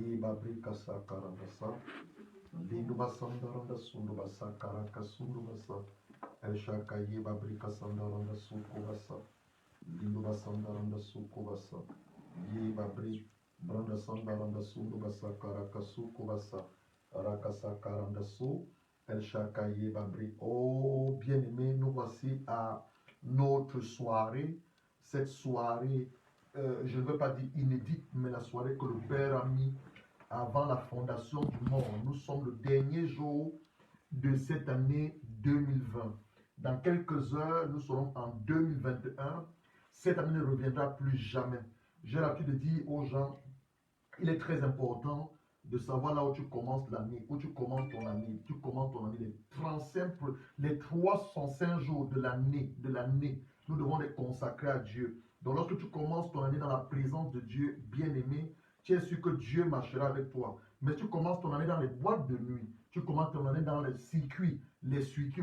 Ye babrika sakarabasa. Lindu basandaranda sundu basakaraka sundu basa. Elshaka ye babrika sandaranda suku basa. Lindu basandaranda suku basa. Ye babri branda sandaranda sundu basakaraka suku basa. Rakasakaranda su. Elshaka ye babri. Oh bien-aimé, nous voici à notre soirée. Cette soirée, je ne veux pas dire inédite, mais la soirée que le Père a mis avant la fondation du monde. Nous sommes le dernier jour de cette année 2020. Dans quelques heures, nous serons en 2021. Cette année ne reviendra plus jamais. J'ai l'habitude de dire aux gens, il est très important de savoir là où tu commences l'année, où tu commences ton année. Tu commences ton année, les 305 jours de l'année, nous devons les consacrer à Dieu. Donc lorsque tu commences ton année dans la présence de Dieu, bien-aimé, tu es sûr que Dieu marchera avec toi. Mais tu commences ton année dans les boîtes de nuit, tu commences ton année dans les circuits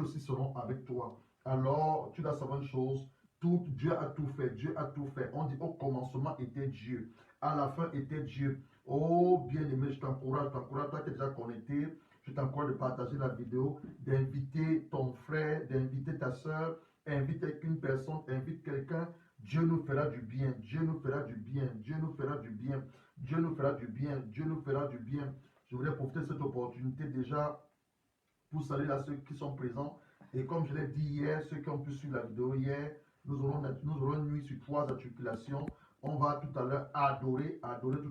aussi seront avec toi. Alors, tu dois savoir une chose, Dieu a tout fait, Dieu a tout fait. On dit au commencement était Dieu, à la fin était Dieu. Oh, bien-aimé, je t'encourage, toi qui es déjà connecté, je t'encourage de partager la vidéo, d'inviter ton frère, d'inviter ta soeur, invite une personne, invite quelqu'un. Dieu nous fera du bien, Dieu nous fera du bien, Dieu nous fera du bien, Dieu nous fera du bien, Dieu nous fera du bien. Je voudrais profiter de cette opportunité déjà pour saluer à ceux qui sont présents. Et comme je l'ai dit hier, ceux qui ont pu suivre la vidéo hier, nous aurons une nuit sur 3 articulations. On va tout à l'heure adorer tout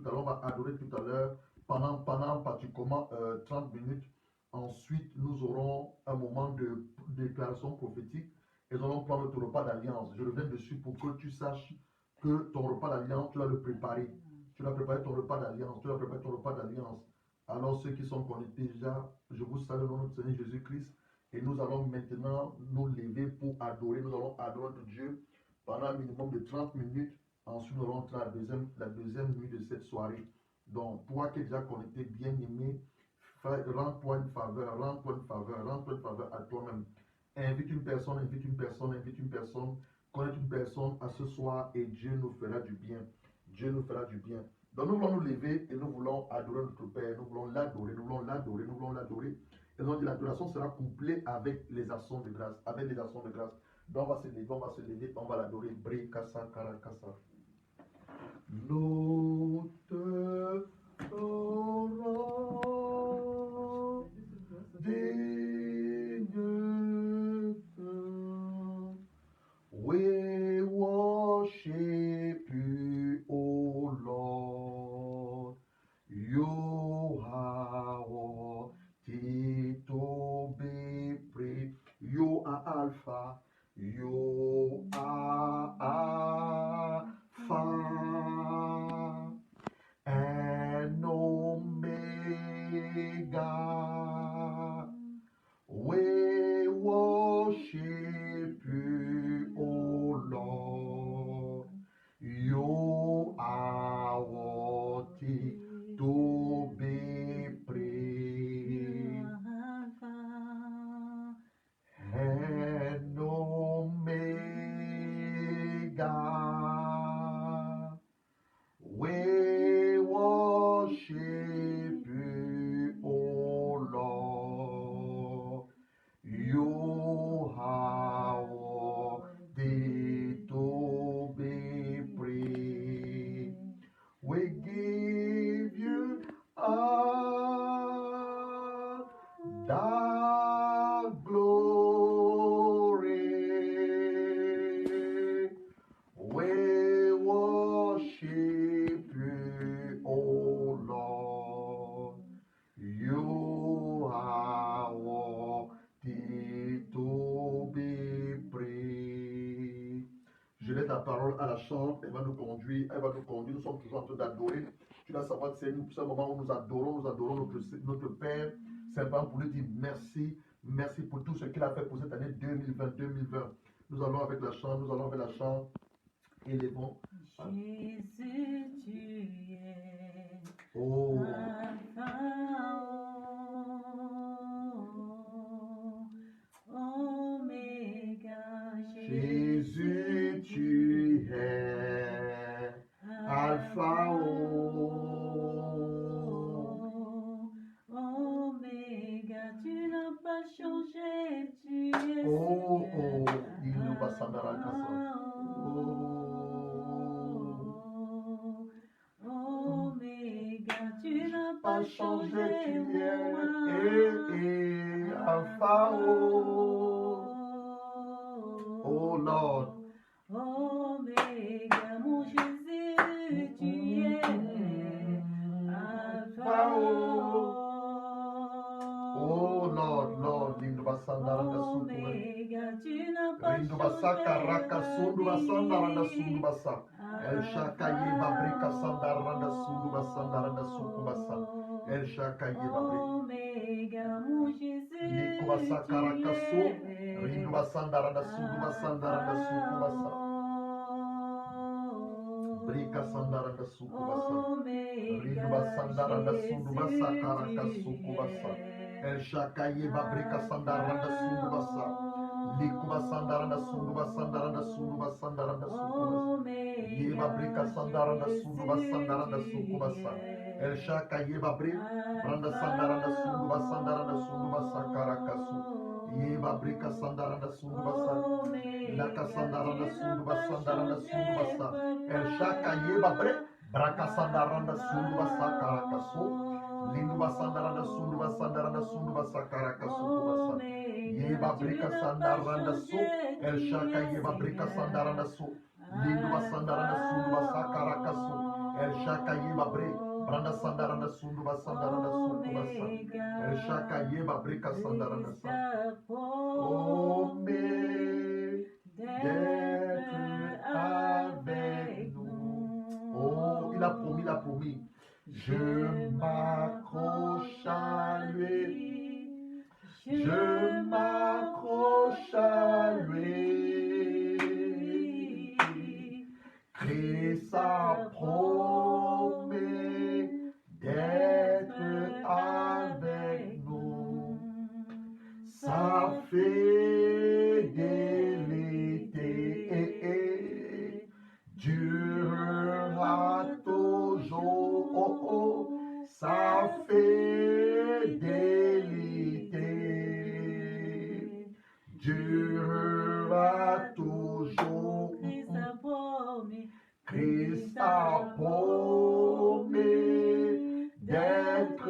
à l'heure, on va adorer tout à l'heure pendant pratiquement 30 minutes. Ensuite, nous aurons un moment de déclaration prophétique et nous allons prendre notre repas d'alliance. Je reviens dessus pour que tu saches que ton repas d'alliance, tu dois le préparer. Tu dois préparer ton repas d'alliance. Tu dois préparer ton repas d'alliance. Alors ceux qui sont connectés déjà, je vous salue au nom de notre Seigneur Jésus-Christ. Et nous allons maintenant nous lever pour adorer. Nous allons adorer notre Dieu pendant un minimum de 30 minutes. Ensuite, nous allons entrer la deuxième nuit de cette soirée. Donc, toi qui es déjà connecté, bien aimé, rends-toi une faveur, rends-toi une faveur, rends-toi une faveur à toi-même. Invite une personne, invite une personne, invite une personne, connecte une personne à ce soir et Dieu nous fera du bien. Dieu nous fera du bien. Donc nous voulons nous lever et nous voulons adorer notre Père, nous voulons l'adorer, nous voulons l'adorer, nous voulons l'adorer. Et donc l'adoration sera couplée avec les actions de grâce, avec les actions de grâce. Donc on va se lever, on va l'adorer. Bre kasa kara kasa. Nous te adorons, digne de. We worship you, O Lord. You are worthy to be praised. You are Alpha. You are Alpha and Omega. We worship you, O Lord. You are worthy to be praised. And Omega. We worship you, O Lord. You are worthy to be praised. We give you all the glory. We worship you, O Lord. You are worthy to be praised. Je laisse la parole à la chante, elle va nous conduire, nous sommes toujours en train d'adorer. Tu dois savoir que c'est un moment où nous adorons notre Père, simplement pour lui dire merci, merci pour tout ce qu'il a fait pour cette année 2020. Nous allons avec la chante, élevons. Jésus, tu es Oh. Alpha, Oméga. Jésus, tu es Alpha, pas changé, tu es Alpha, oh Lord. Oméga, mon Jésus, tu es Alpha. Oh Lord, Lord, Lindu Basandaranda Suku. Oméga, tu n'as pas Rindu Basaka Raka Sundu Basandaranda Sundu Basa. El Shakaye Babrika Sandaranda Sundu Basandaranda Suku Basa. El Shakaye Babrika. Oméga, mon Jésus, Liku Basaka Raka Su. Rindu Basandaranda Sundu Basandaranda Suku Basa. Brika Sandaranda Suku Basa. Rindu Basandaranda Sundu Basaka Raka Suku Basa. El Shakaye Babrika Sandaranda Sundu Basa. Likuba Sandaranda Sunduba Sandaranda Sunduba Sandaranda Sukubasa. Yeba Brika Sandaranda Sunduba Sandaranda Sukubasa. El Shaka Yeba Brik. Branda Sandaranda Sunduba Sandaranda Sunduba Sakarakasu. Yeba Brika Sandaranda Sunduba Sandaranda. Laka Sandaranda Sunduba Sandaranda Sundubasa. El Shaka Yeba Brik. Braka Sandaranda Sunduba Sakarakasu. Linduba Sandaranda Sunduba Sandaranda Sunduba Sakarakasu Kubasa. Yeba Brika Sandaranda Su. El Shaka Yeba Brika Sandaranda Su. Linduba Sandaranda Sunduba Sakarakasu. El Shaka Yeba Bre. Branda Sandaranda Sunduba Sandaranda Sukubasa. El Shaka Yeba Brika Sandaranda Sa. Oh, mais d'être avec nous. Oh, il a promis. Je m'accroche à lui. Je m'accroche à lui. Christ a promis d'être avec nous. Sa fidélité durera toujours. Sa fidélité durera toujours. Christ a promis d'être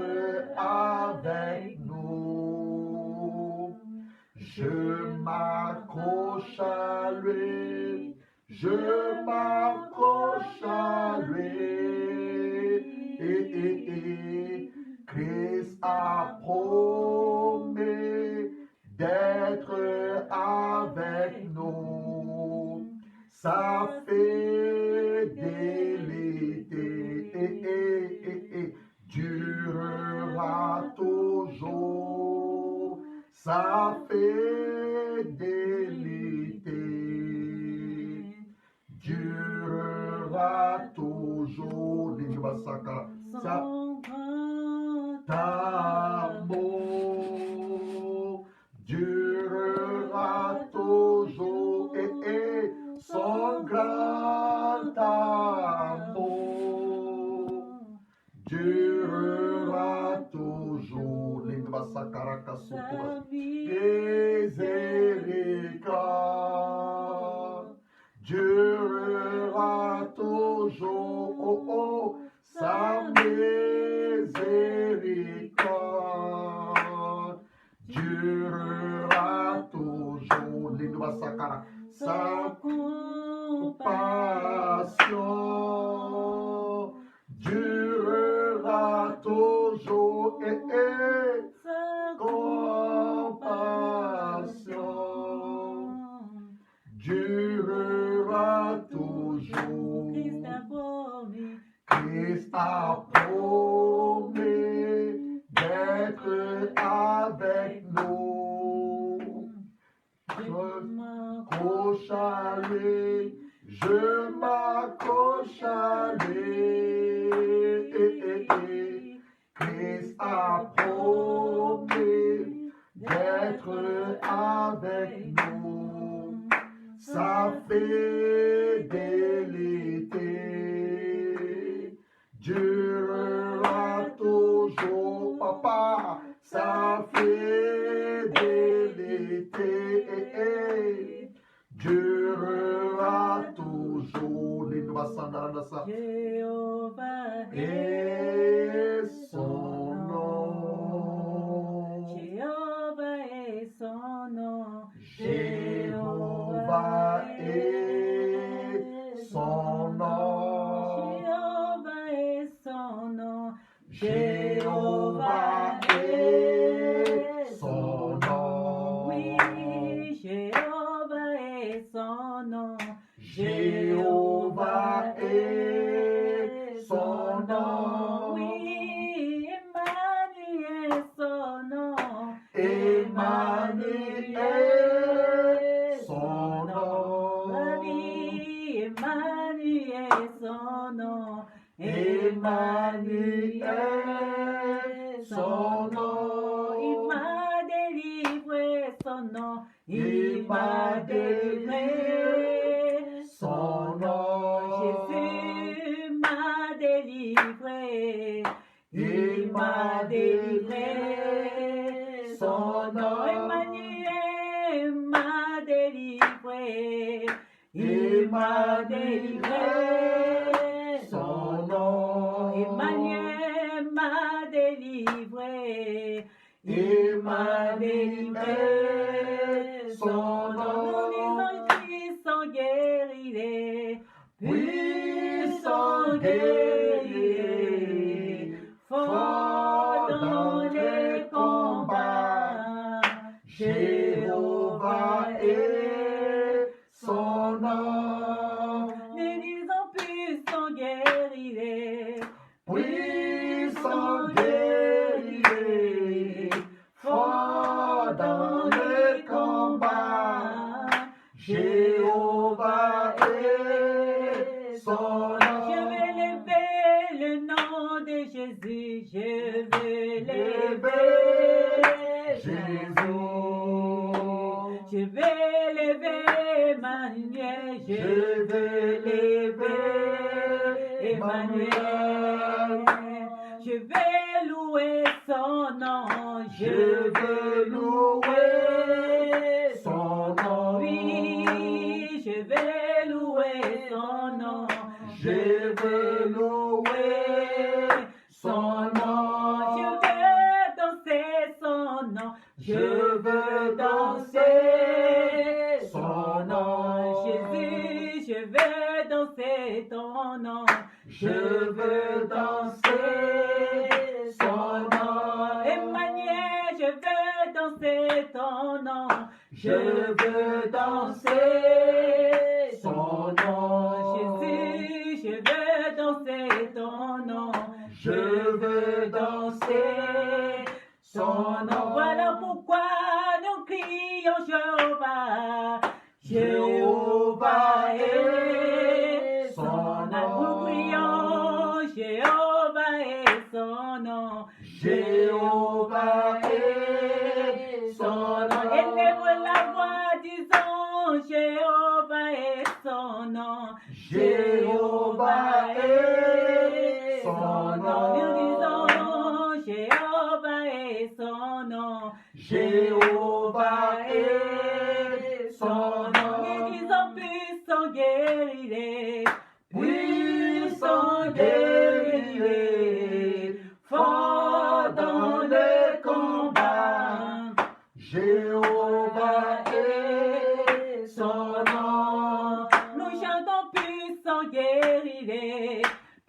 avec nous. Je m'accroche à lui. Je m'accroche à lui. Christ a promis d'être avec nous. Sa fidélité durera toujours. Sa fidélité durera toujours. Son amour durera toujours. Son grand amour durera toujours. Sa miséricorde durera toujours. Sa miséricorde durera toujours. Sa compassion durera toujours. Sa compassion durera toujours. Christ a promis d'être avec nous. Je m'accroche à lui. Je m'accroche à lui. Christ a promis d'être avec nous. Sa fidélité durera toujours, papa. Sa fidélité durera toujours. Jéhovah est son Jéhovah est son nom. Oui, Jéhovah est son nom. Jéhovah est son nom. Oui, Emmanuel son nom. Emmanuel son nom. Oui, Emmanuel son nom. Emmanuel son nom. Il m'a délivré son nom. Il m'a délivré son nom. Jésus m'a délivré. Il m'a délivré son nom. Emmanuel m'a délivré. Il m'a délivré son nom. Emmanuel m'a délivré. Il m'a délivré son Nous disons nom. puissant guerrier, Puissant guerrier, fort dans les combats. Jéhovah est son nom. Nous disons puissant guerrier, Puissant guerrier, fort dans les combats. Jéhovah est son nom. Je vais lever le nom de Jésus, je vais lever Jésus. Je vais lever Emmanuel, je vais lever Emmanuel. Je vais louer son nom, Je veux louer son nom. Oui, je vais louer son nom. Je veux louer son nom. Je veux danser son nom. Je veux danser son nom. Jésus, je veux danser ton nom. Je veux danser son nom. Emmanuel, je veux danser ton nom. Je veux danser son nom. Jésus, je veux danser ton nom. Je veux danser son nom. Voilà pourquoi nous crions Jéhovah. Jéhovah est son Nous nom. crions Jéhovah est son nom. Jéhovah est son nom. Élève la voix, disons Jéhovah est son nom. Jéhovah est son nom. Nous disons Jéhovah est son nom. Jéhovah est son nom. Nous disons puissant guerrier, Puissant guerrier, fort dans les combats. Jéhovah est son nom. Nous chantons puissant guerrier,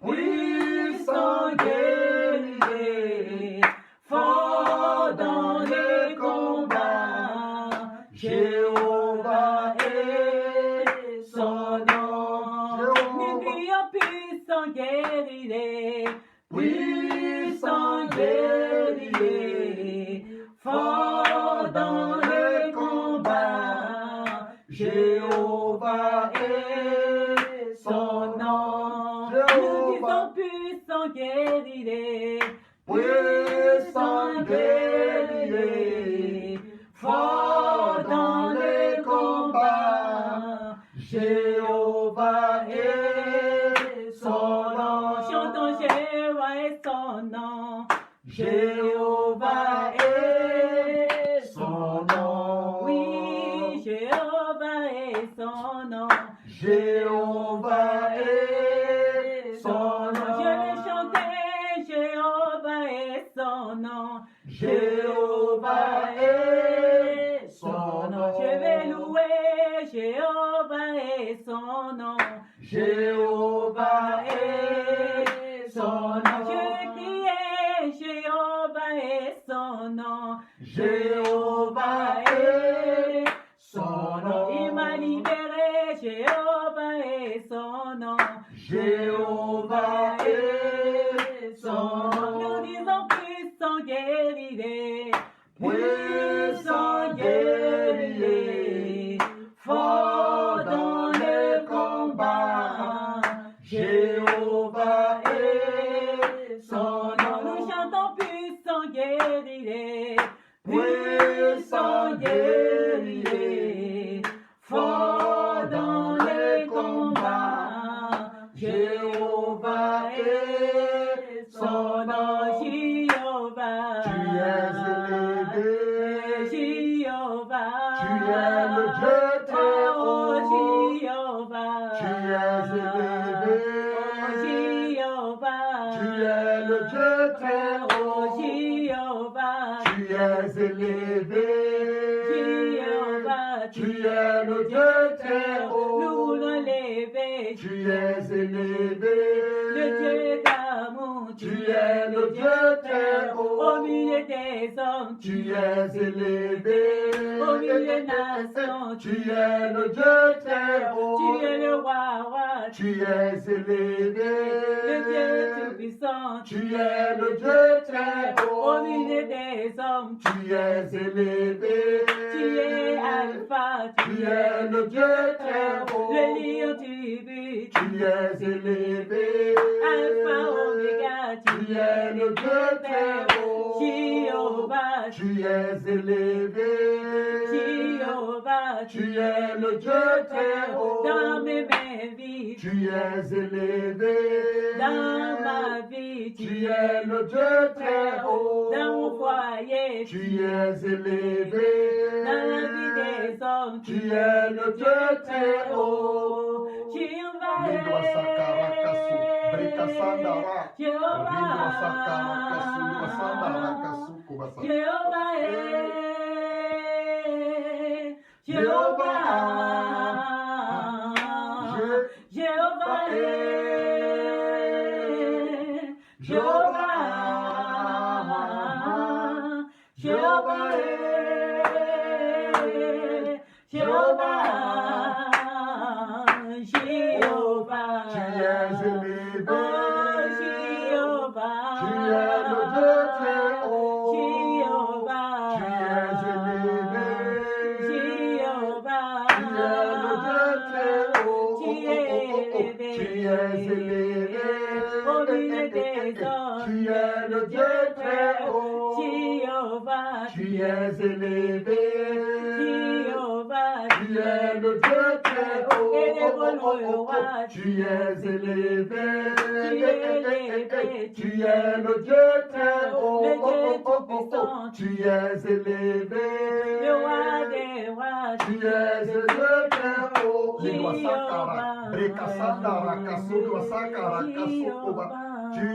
Puissant guerrier, fort dans les combats. Jéhovah est son nom. nous crions puissant guerrier, Puissant guerrier, fort dans les combats. Jéhovah est son nom. nous disons puissant guerrier, Puissant guerrier, fort dans les combats. Jéhovah est son nom. chantons Jéhovah est son nom. Jéhovah est son nom. Oui, Jéhovah est son nom. Jéhovah est son Je nom. vais chanter Jéhovah est son nom. Jéhovah est son nom. Je vais louer Jéhovah est son nom. Jéhovah est son Je vais nom. crier Jéhovah est son nom. Il m'a libéré, Jéhovah est son nom. Jéhovah est son nom. Nous disons puissant guerrier, Puissant guerrier, fort dans les combats. Jéhovah est son nom. nous chantons puissant guerrier, Puissant guerrier, fort dans les combats. Jéhovah est son nom. Jéhovah, Tu es élevé, Jéhovah, tu es le Dieu très haut. Jéhovah, Tu es élevé, Jéhovah, tu es le Dieu très haut. Jéhovah, Tu es élevé, Jéhovah, tu es le Dieu très nous haut. voulons lever, Tu es élevé, le Dieu d'amour, tu es le Dieu très au haut. milieu des hommes, Tu es élevé, au milieu des nations, tu es le Dieu très haut. tu es le roi, Tu es élevé, le Dieu tout-puissant, tu es le Dieu très haut. au milieu des hommes, Tu es élevé, tu es Alpha, tu es le Dieu très haut. le lion du but, Tu es élevé, Alpha, Oméga, tu es le Dieu très haut. Jéhovah, Tu es élevé, Jéhovah, tu es le Dieu très haut. dans mes vies, Tu es élevé, dans ma vie, tu es le Dieu très haut. dans mon foyer, Tu es élevé, dans la vie des hommes, tu es le Dieu très haut. Jéhovah Lindwa sakara kasu, brika sandara. est, Jéhovah, Lindwa sakara kasu, sandara kasu kubasa. Jéhovah est, Jéhovah, Jéhovah est, Jéhovah, Jéhovah est, Jéhovah, Jéhovah, Tu es élevé, oh Jéhovah, tu es le Dieu très haut. Jéhovah, Tu es élevé, Jéhovah, tu es le Dieu très haut. tu es élevé, Tu es élevé, au milieu des hommes, tu es le Dieu très haut. Jéhovah, Tu es élevé, Jéhovah, tu es le Dieu très haut. élève le roi, Tu es élevé, élevé, tu es le Dieu très haut. le Dieu tout-puissant, Tu es élevé, le roi des rois, tu es le Dieu très haut. Jéhovah, Jéhovah, Tu es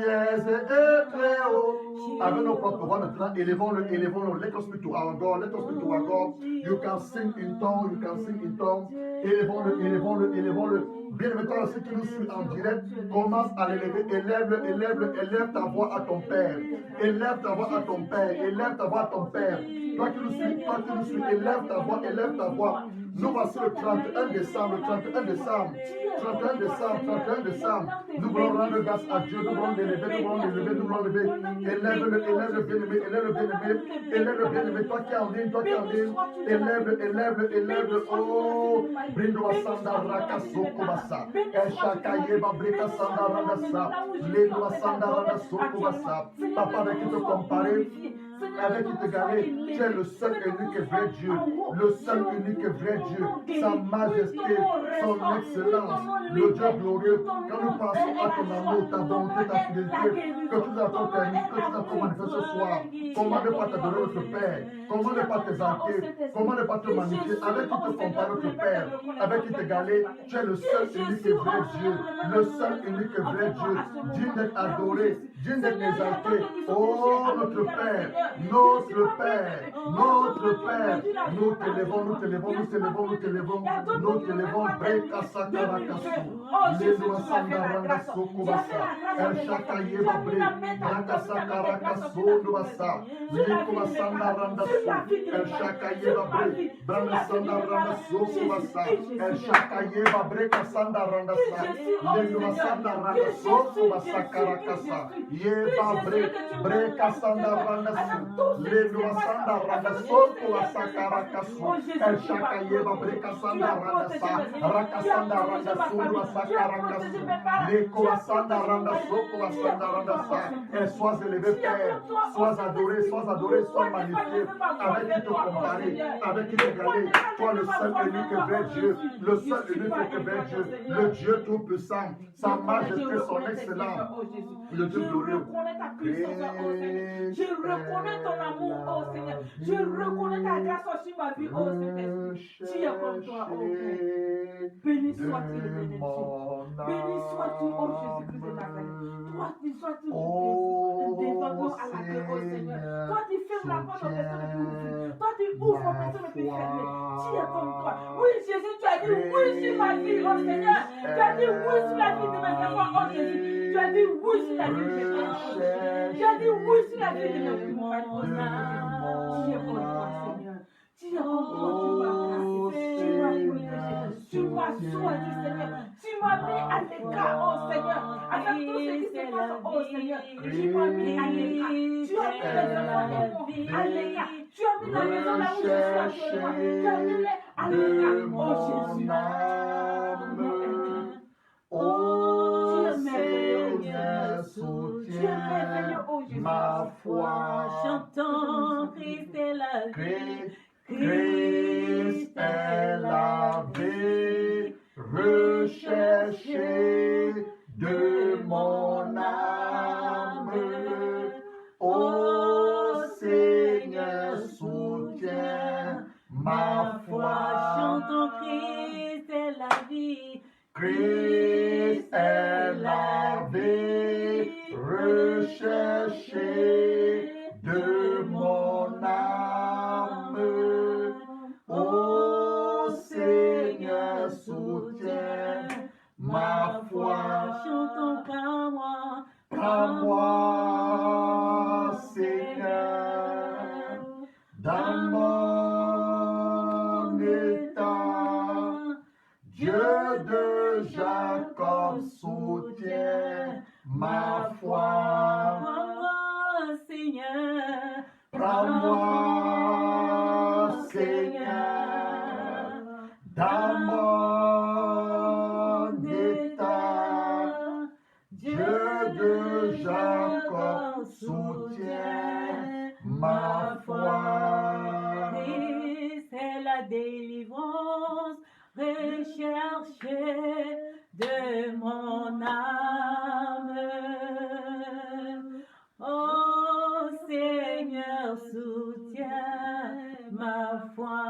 très haut. Avec nos propres voix maintenant, élevons-le, élevons-le. Let us speak to our God, let us speak to our God. You can sing in tongues, you can sing in tongues. Élevons-le, élevons-le, élevons-le. Bien maintenant, ceux qui nous suivent en direct, commence à l'élever, élève-le, élève-le, élève ta voix à ton Père. Élève ta voix à ton Père, élève ta voix à ton Père. Toi qui nous suis, élève ta voix, élève ta voix. Nous voici le 31 décembre, 31 décembre, 31 décembre, 31 décembre. Nous voulons rendre grâce à Dieu, nous voulons l'élever, nous voulons l'élever, nous voulons l'élever. Élève-le, élève le bien-aimé, élève le bien-aimé, élève le bien-aimé. Toi qui es en ligne, toi qui es en ligne, élève-le, élève-le, élève-le. Oh, Brindo Sanda Raka Sokobasa, Eshakaye Babrika Sanda Ragasa, Lendo Sanda Raka Sokobasa. Papa, avec qui te comparer, avec qui te garder, tu es le seul unique et vrai Dieu, le seul unique et vrai Dieu, sa majesté, son excellence, le Dieu glorieux. Quand nous pensons à ton amour, ta bonté, ta fidélité, que tu as tant permis, que tu as tout manifesté ce soir, comment ne pas t'adorer notre Père, comment ne pas t'exalter, comment ne pas te magnifier, avec qui te comparer notre Père, avec qui t'égaler, tu es le seul unique et vrai Dieu, le seul unique et vrai Dieu, digne d'être adoré, digne d'être exalté. Oh notre Père, Notre Père, notre Père, nous t'élevons, nous t'élevons, nous t'élevons, nous t'élevons, nous t'élevons, Breka Sakarakasu, Lelua Sandaranga Sokubasa, El Shakayeba Bre, Braka Sakarakasu, Dubasa, Lekuma Sandaranga Su, El Shakayeba Bre, Brana Sandaranga Sokubasa, El Shakayeba Breka Sandaranga Sa, Lelua Sandaranga Sokubasa Karakasa, Yeba Bre, Breka Sandaranga Su, Lelua Sandaranga Sokubasa Karakasu, El Shakayeba Breka Sandaranga Sa, Rakasanda Randa Sundubasa Karakasu, Lekuma Sandaranga Sokubasa Randa Sa, et sois élevé Père, sois adoré, sois magnifié, avec qui te comparer, avec qui t'égaler, toi le seul unique vrai Dieu, le seul unique vrai Dieu, le Dieu tout-puissant, sa majesté, son excellence, le Dieu glorieux. Je reconnais ton amour, oh Seigneur. Je reconnais ta grâce sur ma vie, oh Seigneur. Tu es comme toi, oh Père. Béni sois-tu, béni sois-tu, oh Jésus-Christ de Nazareth. Toi, tu sois-tu défendant à la clé, oh Seigneur. Toi, tu fermes la porte aux personnes les plus ouvries. Toi, tu ouvres aux personnes les plus fermées. Tu es comme toi. Oui, Jésus, tu as dit oui sur ma vie, oh Seigneur. Tu as dit oui sur la vie de mes enfants, oh Jésus. Tu as dit oui sur la vie de mes parents, oh Jésus. Tu as dit oui sur la vie de mes compagnes, oh Seigneur. Tu es comme toi, Seigneur. Tu es comme toi, tu m'as grâce, tu m'as protégé, tu m'as choisi, Seigneur. Tu m'as mis à l'écart, oh Seigneur. Avec tout ce qui se passe, oh Seigneur. Tu m'as mis à l'écart. Tu as mis les enfants de mon à l'écart. Tu as mis la maison là où je suis actuellement. Tu as mis les à l'écart, oh Jésus. Oh Seigneur, soutiens ma foi. Chantons Christ est la vie. Christ est la vie, recherché de mon âme. Oh Seigneur, soutiens ma foi. Chantons Christ est la vie. Christ est la vie, recherché de mon âme. Oh Seigneur, soutiens ma foi. Chantons Par moi, Seigneur, dans mon état, Dieu de Jacob soutient ma foi. Prends-moi, Seigneur. Prends-moi, Seigneur, dans mon état, Dieu de Jacob soutient ma foi. Christ est la délivrance recherchée de mon âme. Oh Seigneur, soutiens ma foi.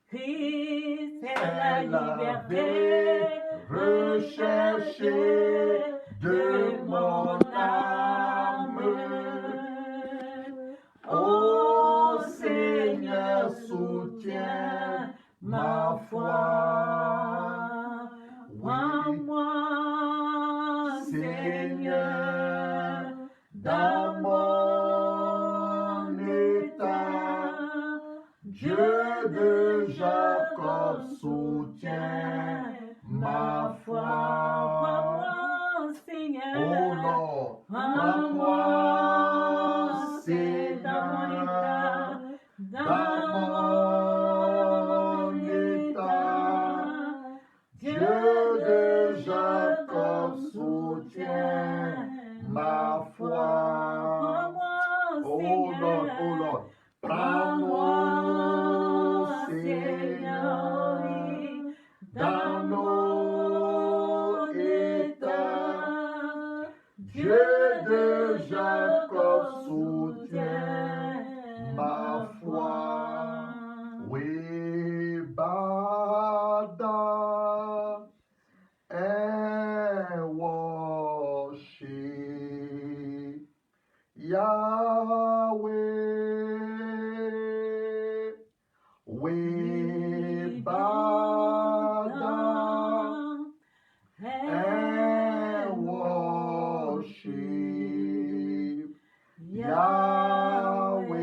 Christ est la liberté recherchée de mon âme. Oh Seigneur, soutiens ma foi. Prends-moi, Seigneur, dans mon état, Dieu de Jacob soutient ma foi. Prends-moi, Seigneur. Oh Lord, Prends-moi, Seigneur, dans mon état, Dieu de Jacob soutient ma foi. Oh Lord, prends-moi, Seigneur, dans nos états, Dieu de Jacob soutient ma foi. Oui, Bada and worship Yahweh, we bow down and worship Yahweh.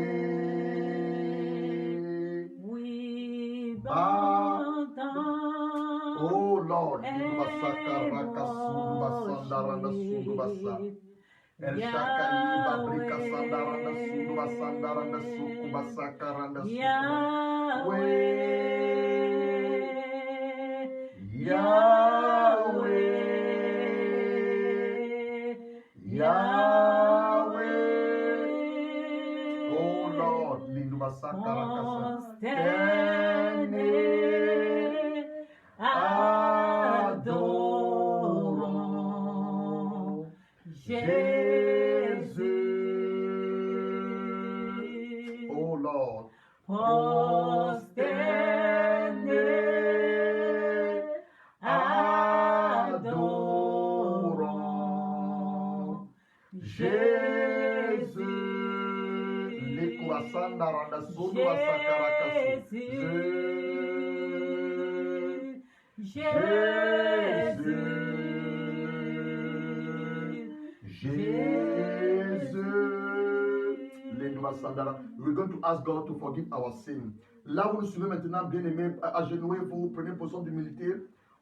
We bow down. Oh Lord, and worship El Shakai Babrika Sandaranda Suduba Sandaranda Sukuba Sakaranda Yahweh, Yahweh, Yahweh. Oh Lord, Linduba Sakarakasa. Adorons Jésus. Oh Lord, prosternés, adorons Jésus. We're going to ask God to forgive our sin. Là où nous suivez maintenant, bien aimés, agenouillez-vous, prenez position d'humilité.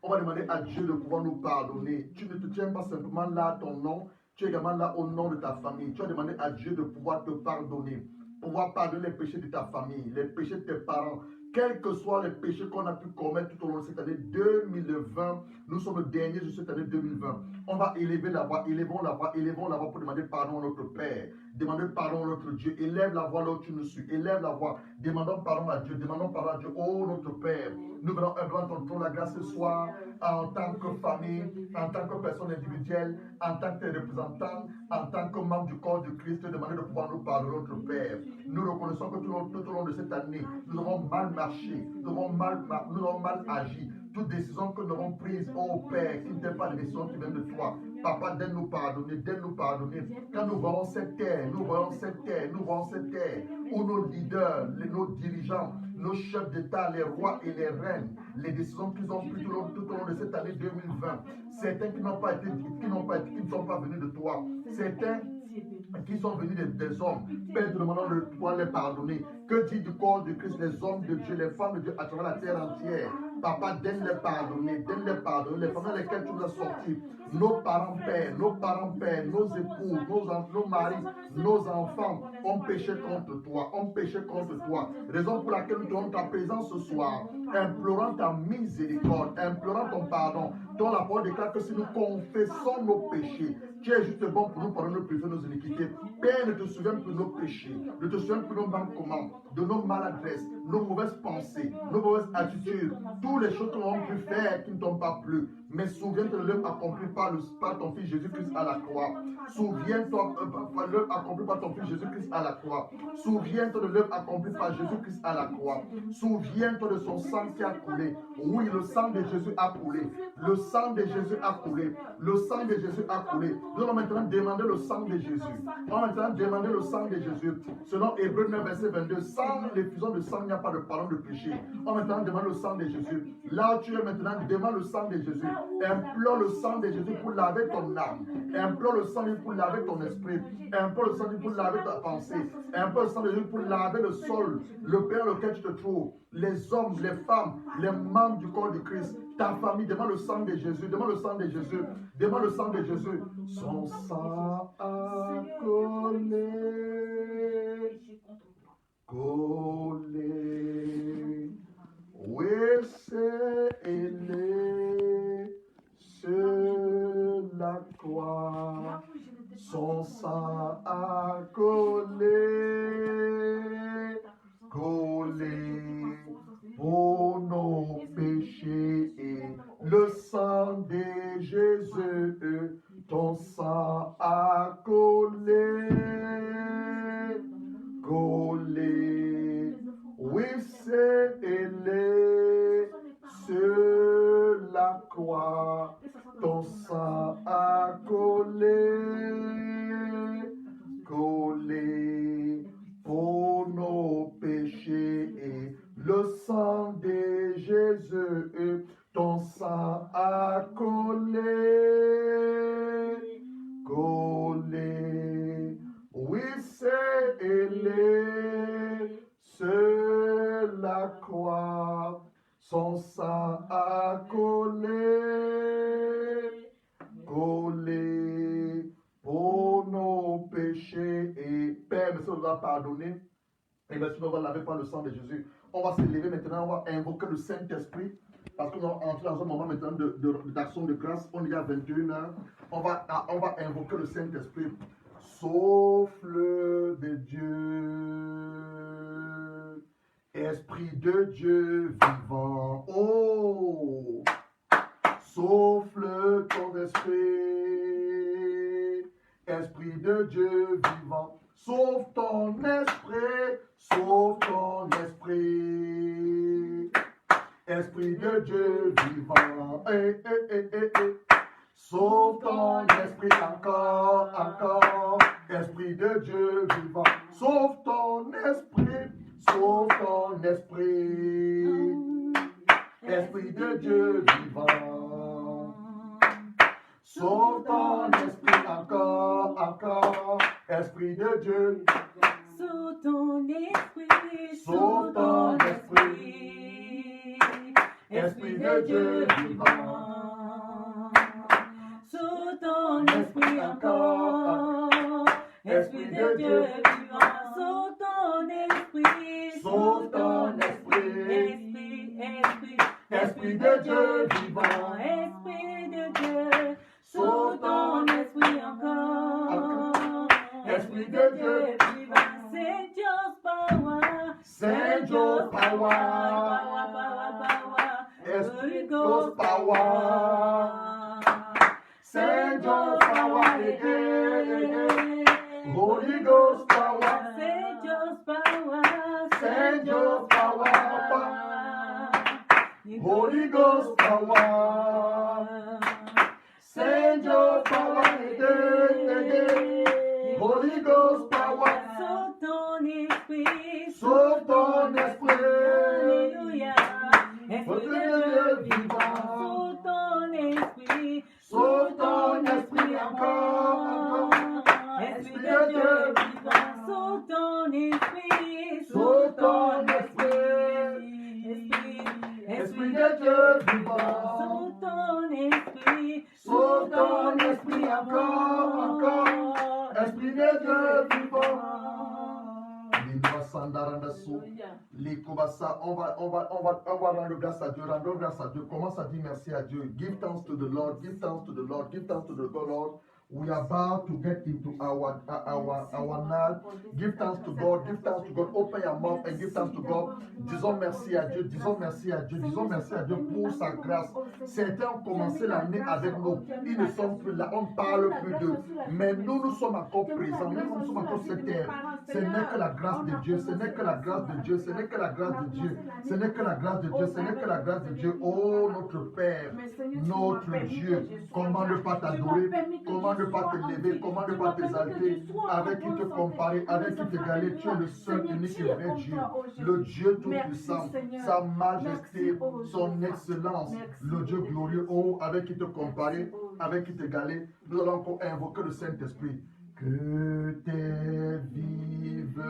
On va demander à Dieu de pouvoir nous pardonner. Tu ne te tiens pas simplement là à ton nom, tu es également là au nom de ta famille. Tu as demandé à Dieu de pouvoir te pardonner, pouvoir pardonner les péchés de ta famille, les péchés de tes parents. Quels que soient les péchés qu'on a pu commettre tout au long de cette année 2020, nous sommes le dernier de cette année 2020. On va élever la voix, élevons la voix pour demander pardon à notre Père. Demandez pardon à notre Dieu. Élève la voix là où tu nous suis. Élève la voix. Demandons pardon à Dieu. Demandons pardon à Dieu. Oh notre Père, nous venons devant ton trône la grâce ce soir en tant que famille, en tant que personne individuelle, en tant que représentant, en tant que membre du corps du Christ, demander de pouvoir nous pardonner notre Père. Nous reconnaissons que tout au long de cette année, nous avons mal marché, nous avons mal agi. Toute décision que nous avons prise, oh Père, qui n'était pas la décision qui vient de toi. Papa, donne-nous pardonner, donne-nous pardonner. Quand nous voyons cette terre, où nos leaders, nos dirigeants, nos chefs d'État, les rois et les reines, les décisions qu'ils ont prises tout au long de cette année 2020, certains qui ne sont pas venus de toi, certains qui sont venus des hommes, Père, demandons de pouvoir les pardonner. Que dit du corps de Christ, les hommes de Dieu, les femmes de Dieu à travers la terre entière? Papa, donne-les pardonner, les femmes dans lesquelles tu nous as sortis, nos parents pères, nos épouses, nos maris, nos enfants ont péché contre toi, raison pour laquelle nous donnons ta présence ce soir, implorant ta miséricorde, implorant ton pardon, dont la parole déclare que si nous confessons nos péchés, tu es juste bon pour nous pardonner nos péchés, nos iniquités. Père, ne te souviens plus de nos péchés, ne te souviens plus de nos manquements, de nos maladresses, nos mauvaises pensées, nos mauvaises attitudes, toutes les choses que nous avons pu faire qui ne t'ont pas plu. Mais souviens-toi de l'œuvre accomplie par ton Fils Jésus-Christ à la croix. Souviens-toi de l'œuvre accomplie par ton Fils Jésus-Christ à la croix. Souviens-toi de l'œuvre accomplie par Jésus-Christ à la croix. Souviens-toi de son sang qui a coulé. Oui, le sang de Jésus a coulé. Le sang de Jésus a coulé. Le sang de Jésus a coulé. Nous allons maintenant demander le sang de Jésus. On va maintenant demander le sang de Jésus. Selon Hébreux 9, verset 22, sans l'effusion de sang, il n'y a pas de pardon de péché. On va maintenant demander le sang de Jésus. Là où tu es maintenant, demande le sang de Jésus. Implore le sang de Jésus pour laver ton âme. Implore le sang de Jésus pour laver ton esprit. Implore le sang de Jésus pour laver ta pensée. Implore le sang de Jésus pour laver le sol, le pays dans lequel tu te trouves. Les hommes, les femmes, les membres du corps de Christ, ta famille, demande le sang de Jésus, demande le sang de Jésus, demande le sang de Jésus. Son sang a collé, oui, c'est ailé sur la croix. Son sang a collé pour nos péchés. Le sang de Jésus, ton sang a collé, oui, c'est ailé sur la croix. Ton sang a collé nous a pardonné. Et merci de nous avoir lavé par le sang de Jésus. On va se lever maintenant, on va invoquer le Saint-Esprit. Parce que nous allons entrer dans un moment maintenant d'action de grâce. On est à 21h. On va invoquer le Saint-Esprit. Souffle de Dieu, Esprit de Dieu vivant. Oh, souffle ton esprit, Esprit de Dieu vivant. Sauve ton esprit, sauve ton esprit, Esprit de Dieu vivant. Sauve ton esprit encore, encore, Esprit de Dieu vivant. Sauve ton esprit, sauve ton esprit, Esprit de Dieu vivant. Sauve ton esprit encore, encore, Esprit de Dieu. Sauve ton esprit, sauve ton esprit, Esprit de Dieu vivant. Sauve ton esprit encore, Esprit de Dieu vivant. Sauve ton esprit, Sauve ton esprit, Esprit de Dieu vivant, Esprit de Dieu. Sauve ton esprit encore, Esprit de Dieu vivant. Send your power, Send your power, Holy Ghost power. Send your power again, Holy Ghost power. Send your power, Send your power, Holy Ghost power. Send your power again, Holy Ghost power. Sauve ton esprit, Sauve ton esprit, Alléluia. Esprit de Dieu vivant, sauve ton esprit, sauve ton esprit encore, Esprit de Dieu vivant, sauve ton esprit, sauve ton esprit, Esprit de Dieu vivant. sauve ton esprit, Sauve ton esprit encore, encore, Esprit de Dieu vivant. On va rendre grâce à Dieu, rendre grâce à Dieu. Commence à dire merci à Dieu. Give thanks to the Lord, give thanks to the Lord, give thanks to the Lord. We are about to get into our night. Give thanks to God, give thanks to God. Open your mouth and give thanks to God. Disons merci à Dieu, disons merci à Dieu, disons merci à Dieu pour sa grâce. Certains ont commencé l'année avec nous. Ils ne sont plus là, on ne parle plus d'eux. Mais nous sommes encore présents, nous sommes encore sur terre. Ce n'est que la grâce de Dieu, ce n'est que la grâce de Dieu, ce n'est que la grâce de Dieu, ce n'est que la grâce de Dieu, ce n'est que la grâce de Dieu. Oh notre Père, notre Dieu, comment ne pas t'adorer, comment ne pas te lever, comment ne pas t'exalter, avec qui te comparer, avec qui t'égaler. Tu es le seul, unique et vrai Dieu, le Dieu tout-puissant, sa majesté, son excellence, le Dieu glorieux, oh, avec qui te comparer, avec qui t'égaler. Nous allons encore invoquer le Saint-Esprit. Que tes vives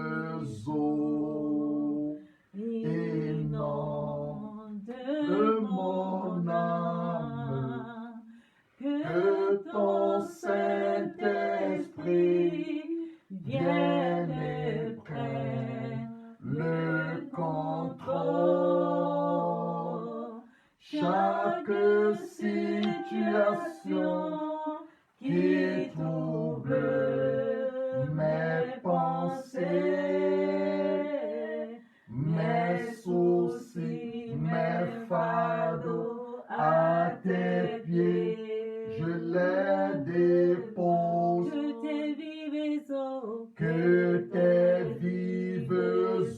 eaux inondent de mon âme, que ton Saint-Esprit vienne et prenne le contrôle. Chaque situation qui trouble mes pensées, mes soucis, mes fardeaux à tes pieds, je les dépose. Que tes vives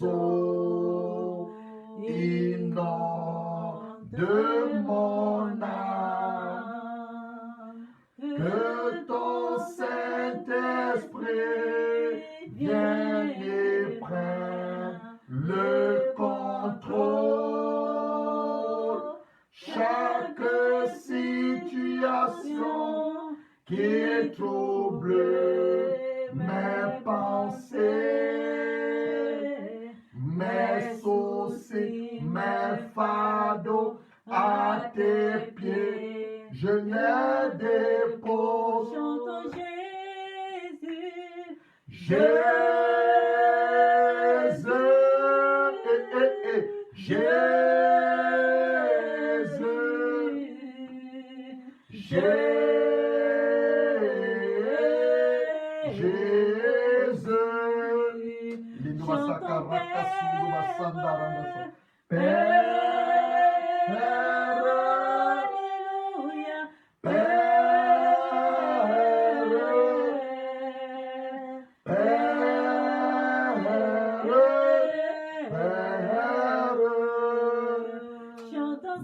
eaux inondent de mon âme, que ton Saint-Esprit vienne et prenne le contrôle. Chaque situation qui trouble mes pensées, mes soucis, mes fardeaux à tes pieds, je les dépose. Chantons Jésus, Jésus, Jésus. Lindoubassa karaka sundubassa ndarandassa. Père, Alléluia.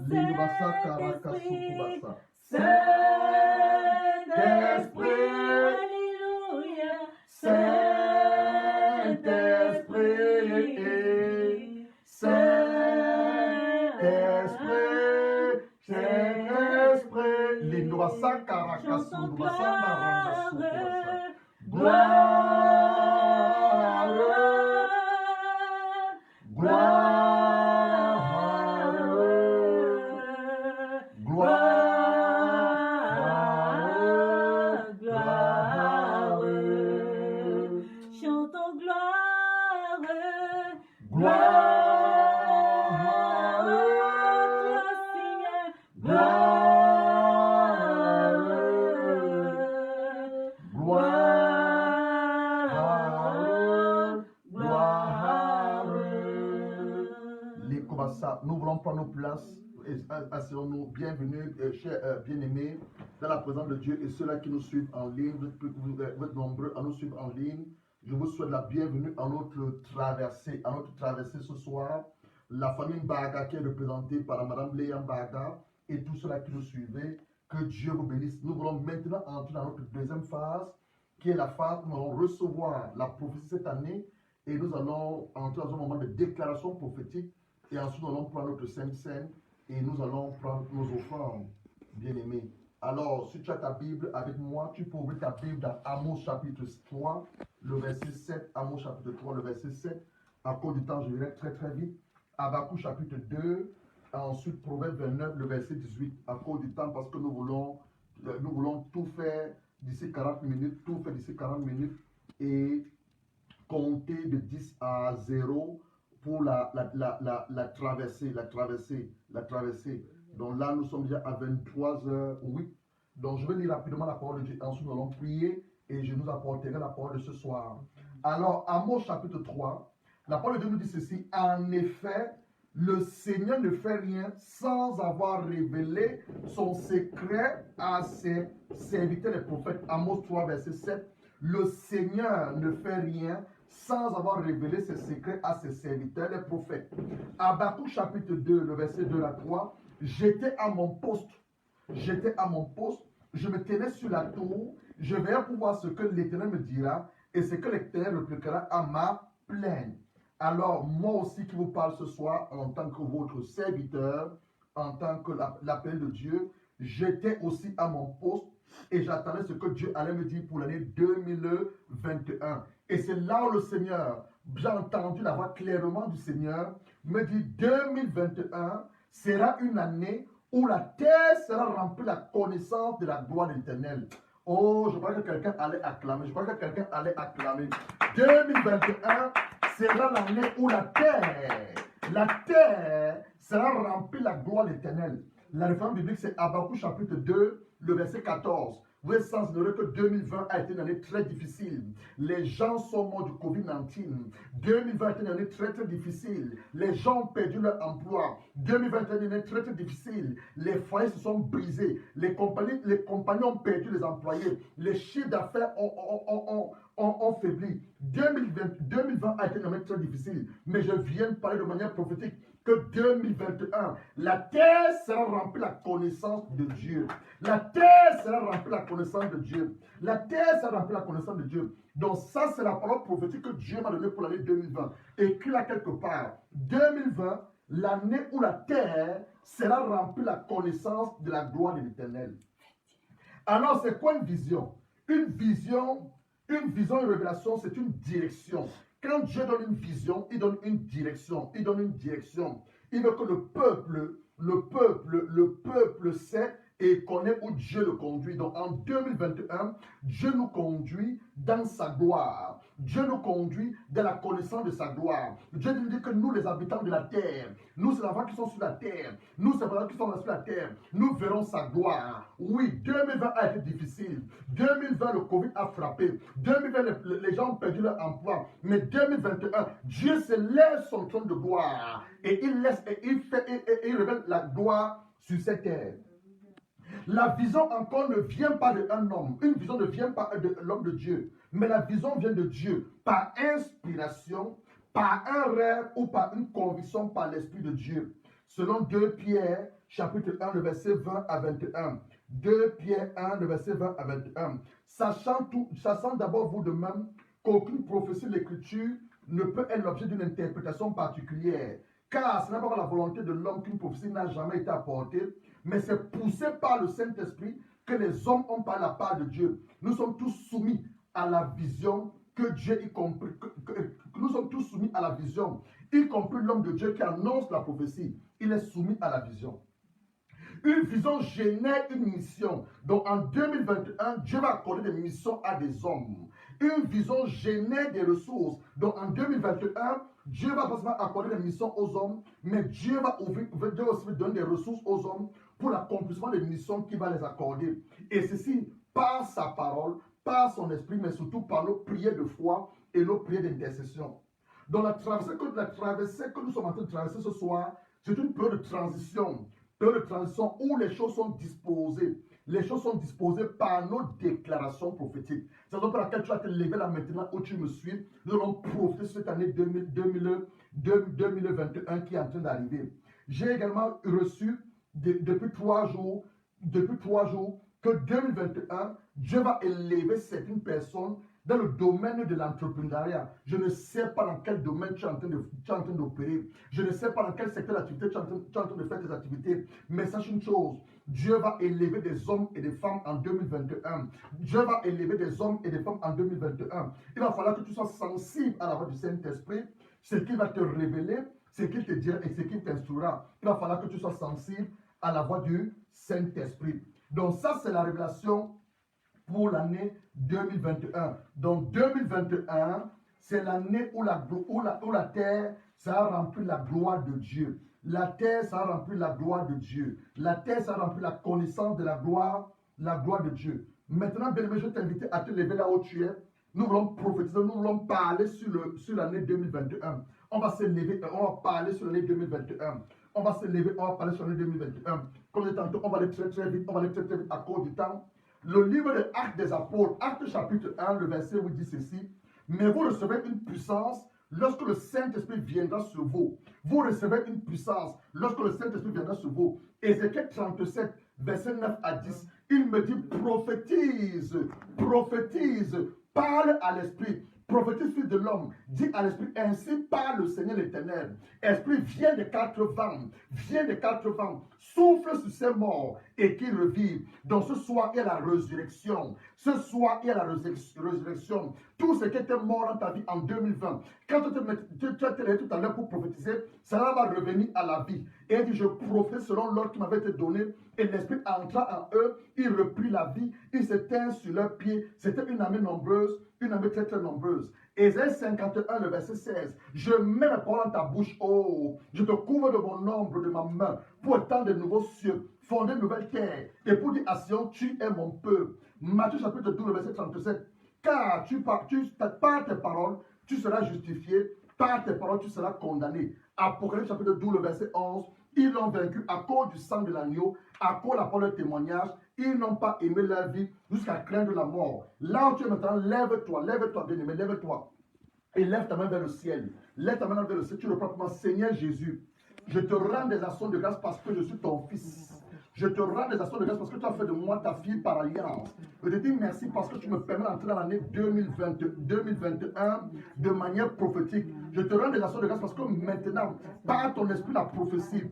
Lindoubassa karaka sundubassa. Saint-Esprit, Alléluia. Saint-Esprit, Saint-Esprit, Saint-Esprit. Lindoubassa karaka sundubassa ndarandassa. Gloire, chantons gloire, toi Seigneur, nous voulons prendre nos places. Asseyons-nous, bienvenue, chers bien-aimés, dans la présence de Dieu et ceux-là qui nous suivent en ligne, vous êtes nombreux à nous suivre en ligne. Je vous souhaite la bienvenue à notre traversée ce soir. La famille Mbaga qui est représentée par Madame Léa Mbaga et tous ceux-là qui nous suivent. Que Dieu vous bénisse. Nous voulons maintenant entrer dans notre deuxième phase, qui est la phase où nous allons recevoir la prophétie cette année et nous allons entrer dans un moment de déclaration prophétique et ensuite nous allons prendre notre Sainte Seine et nous allons prendre nos offrandes, bien-aimés. Alors, si tu as ta Bible avec moi, tu peux ouvrir ta Bible dans Amos chapitre 3, le verset 7. Amos chapitre 3, le verset 7. À cause du temps, je lirai très très vite. Habakkuk chapitre 2. Ensuite, Proverbe 29, le verset 18. À cause du temps, parce que nous voulons tout faire d'ici 40 minutes. Tout faire d'ici 40 minutes. Et compter de 10 à 0 pour la traversée. Donc là, nous sommes déjà à 23h08. Donc je vais lire rapidement la parole de Dieu. Ensuite, nous allons prier et je nous apporterai la parole de ce soir. Alors, Amos chapitre 3, la parole de Dieu nous dit ceci. En effet, le Seigneur ne fait rien sans avoir révélé son secret à ses serviteurs les prophètes. Amos 3, verset 7. Le Seigneur ne fait rien sans avoir révélé ses secrets à ses serviteurs les prophètes. Habakkuk chapitre 2, le verset 2 à 3. J'étais à mon poste, je me tenais sur la tour, je veillais pour voir ce que l'Éternel me dira et ce que l'Éternel répliquera à ma plainte. Alors, moi aussi qui vous parle ce soir en tant que votre serviteur, en tant que l'appel de Dieu, j'étais aussi à mon poste et j'attendais ce que Dieu allait me dire pour l'année 2021. Et c'est là où le Seigneur, j'ai entendu la voix clairement du Seigneur, me dit 2021 sera une année où la terre sera remplie de la connaissance de la gloire de l'Éternel. Oh, je crois que quelqu'un allait acclamer. 2021 sera l'année où la terre sera remplie de la gloire de l'Éternel. La référence biblique, c'est Habakkuk chapitre 2, le verset 14. Vous êtes sans ignorer que 2020 a été une année très difficile. Les gens sont morts du Covid-19. 2020 a été une année très très difficile. Les gens ont perdu leur emploi. 2020 a été une année très très difficile. Les foyers se sont brisés. Les compagnies ont perdu les employés. Les chiffres d'affaires ont faibli. 2020 a été une année très difficile. Mais je viens de parler de manière prophétique que 2021, la terre sera remplie de la connaissance de Dieu. La terre sera remplie de la connaissance de Dieu. La terre sera remplie de la connaissance de Dieu. Donc ça, c'est la parole prophétique que Dieu m'a donnée pour l'année 2020. Écrit là quelque part. 2020, l'année où la terre sera remplie de la connaissance de la gloire de l'Éternel. Alors, c'est quoi une vision? Une vision, une révélation, c'est une direction. Quand Dieu donne une vision, il donne une direction. Il veut que le peuple sait et connaît où Dieu le conduit. Donc en 2021, Dieu nous conduit dans sa gloire. Dieu nous conduit dans la connaissance de sa gloire. Dieu nous dit que nous, les habitants de la terre, nous, c'est les enfants qui sont sur la terre, nous, c'est les enfants qui sont sur la terre, nous verrons sa gloire. Oui, 2020 a été difficile. 2020, le Covid a frappé. 2020, les gens ont perdu leur emploi. Mais 2021, Dieu se lève son trône de gloire et il laisse et il révèle la gloire sur cette terre. La vision encore ne vient pas d'un homme. Une vision ne vient pas de l'homme de Dieu. Mais la vision vient de Dieu par inspiration, par un rêve ou par une conviction par l'Esprit de Dieu. Selon 2 Pierre, chapitre 1, le verset 20 à 21. 2 Pierre 1, le verset 20 à 21. Sachant d'abord vous de même qu'aucune prophétie de l'Écriture ne peut être l'objet d'une interprétation particulière. Car ce n'est pas par la volonté de l'homme qu'une prophétie n'a jamais été apportée, mais c'est poussé par le Saint-Esprit que les hommes ont par la part de Dieu. Nous sommes tous soumis à la vision que Dieu y compris. Nous sommes tous soumis à la vision, y compris l'homme de Dieu qui annonce la prophétie. Il est soumis à la vision. Une vision génère une mission. Donc en 2021, Dieu va accorder des missions à des hommes. Une vision génère des ressources. Donc en 2021, Dieu va pas seulement accorder des missions aux hommes, mais Dieu va aussi donner des ressources aux hommes pour l'accomplissement des missions qu'il va les accorder. Et ceci par sa parole, par son esprit, mais surtout par nos prières de foi et nos prières d'intercession. Donc la traversée que nous sommes en train de traverser ce soir, c'est une période de transition où les choses sont disposées. Les choses sont disposées par nos déclarations prophétiques. C'est la raison pour laquelle tu vas te lever là maintenant où tu me suis. Nous allons profiter cette année 2021 qui est en train d'arriver. J'ai également reçu depuis 3 jours que 2021, Dieu va élever certaines personnes dans le domaine de l'entrepreneuriat. Je ne sais pas dans quel domaine tu es en train d'opérer. Je ne sais pas dans quel secteur d'activité tu es en train de faire tes activités. Mais sache une chose, Dieu va élever des hommes et des femmes en 2021. Dieu va élever des hommes et des femmes en 2021. Il va falloir que tu sois sensible à la voix du Saint-Esprit, ce qu'il va te révéler, ce qu'il te dira et ce qu'il t'instruira. Il va falloir que tu sois sensible à la voix du Saint-Esprit. Donc ça, c'est la révélation pour l'année 2021. Donc 2021, c'est l'année où la terre sera remplie de la gloire de Dieu. La terre sera remplie de la gloire de Dieu. La terre sera remplie de la connaissance de la gloire de Dieu. Maintenant, bien-aimé, je t'invite à te lever là où tu es. Nous voulons prophétiser, nous voulons parler sur l'année 2021. On va se lever et on va parler sur l'année 2021. On va se lever, on va parler sur l'année 2021. Comme je disais tantôt, on va aller très vite, à cause du temps. Le livre des Actes des Apôtres, Actes chapitre 1, le verset où il dit ceci. Mais vous recevez une puissance lorsque le Saint-Esprit viendra sur vous. Vous recevez une puissance lorsque le Saint-Esprit viendra sur vous. Ézéchiel 37, verset 9 à 10. Il me dit prophétise, parle à l'Esprit. Prophétise, fils de l'homme, dit à l'Esprit, ainsi parle le Seigneur l'Éternel. Esprit, viens des 4 vents, souffle sur ces morts et qu'ils revivent. Donc ce soir, il y a la résurrection. Ce soir, il y a la résurrection. Tout ce qui était mort dans ta vie en 2020, quand tu as levé tout à l'heure pour prophétiser, cela va revenir à la vie. Et il dit, je prophétise selon l'ordre qui m'avait été donné. Et l'Esprit entra en eux, il reprit la vie, il s'éteint sur leurs pieds. C'était une armée nombreuse, une armée très nombreuse. Ésaïe 51, le verset 16. Je mets la parole dans ta bouche, oh, je te couvre de mon ombre, de ma main, pour étendre de nouveaux cieux, fonder de nouvelles terres, et pour dire à Sion, tu es mon peuple. Matthieu chapitre 12, le verset 37. Car par tes paroles, tu seras justifié, par tes paroles, tu seras condamné. Apocalypse chapitre 12, le verset 11. Ils l'ont vaincu à cause du sang de l'agneau, à cause de la parole de témoignage. Ils n'ont pas aimé leur vie jusqu'à craindre la mort. Là où tu es maintenant, lève-toi, bien-aimé, lève-toi. Et lève ta main vers le ciel. Lève ta main vers le ciel. Tu reprends pour moi, Seigneur Jésus, je te rends des actions de grâce parce que je suis ton fils. Je te rends des actions de grâce parce que tu as fait de moi ta fille par alliance. Je te dis merci parce que tu me permets d'entrer dans l'année 2021 de manière prophétique. Je te rends des actions de grâce parce que maintenant, par ton esprit la prophétie,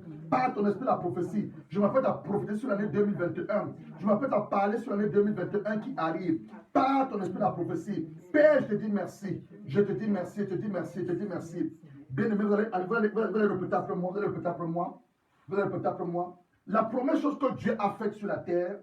je m'apprête à prophétiser sur l'année 2021. Je m'apprête à parler sur l'année 2021 qui arrive. Par ton esprit la prophétie. Père, je te dis merci. Je te dis merci, je te dis merci, je te dis merci. Bien-aimé, vous allez répéter après moi. Vous allez répéter après moi. La première chose que Dieu a faite sur la terre,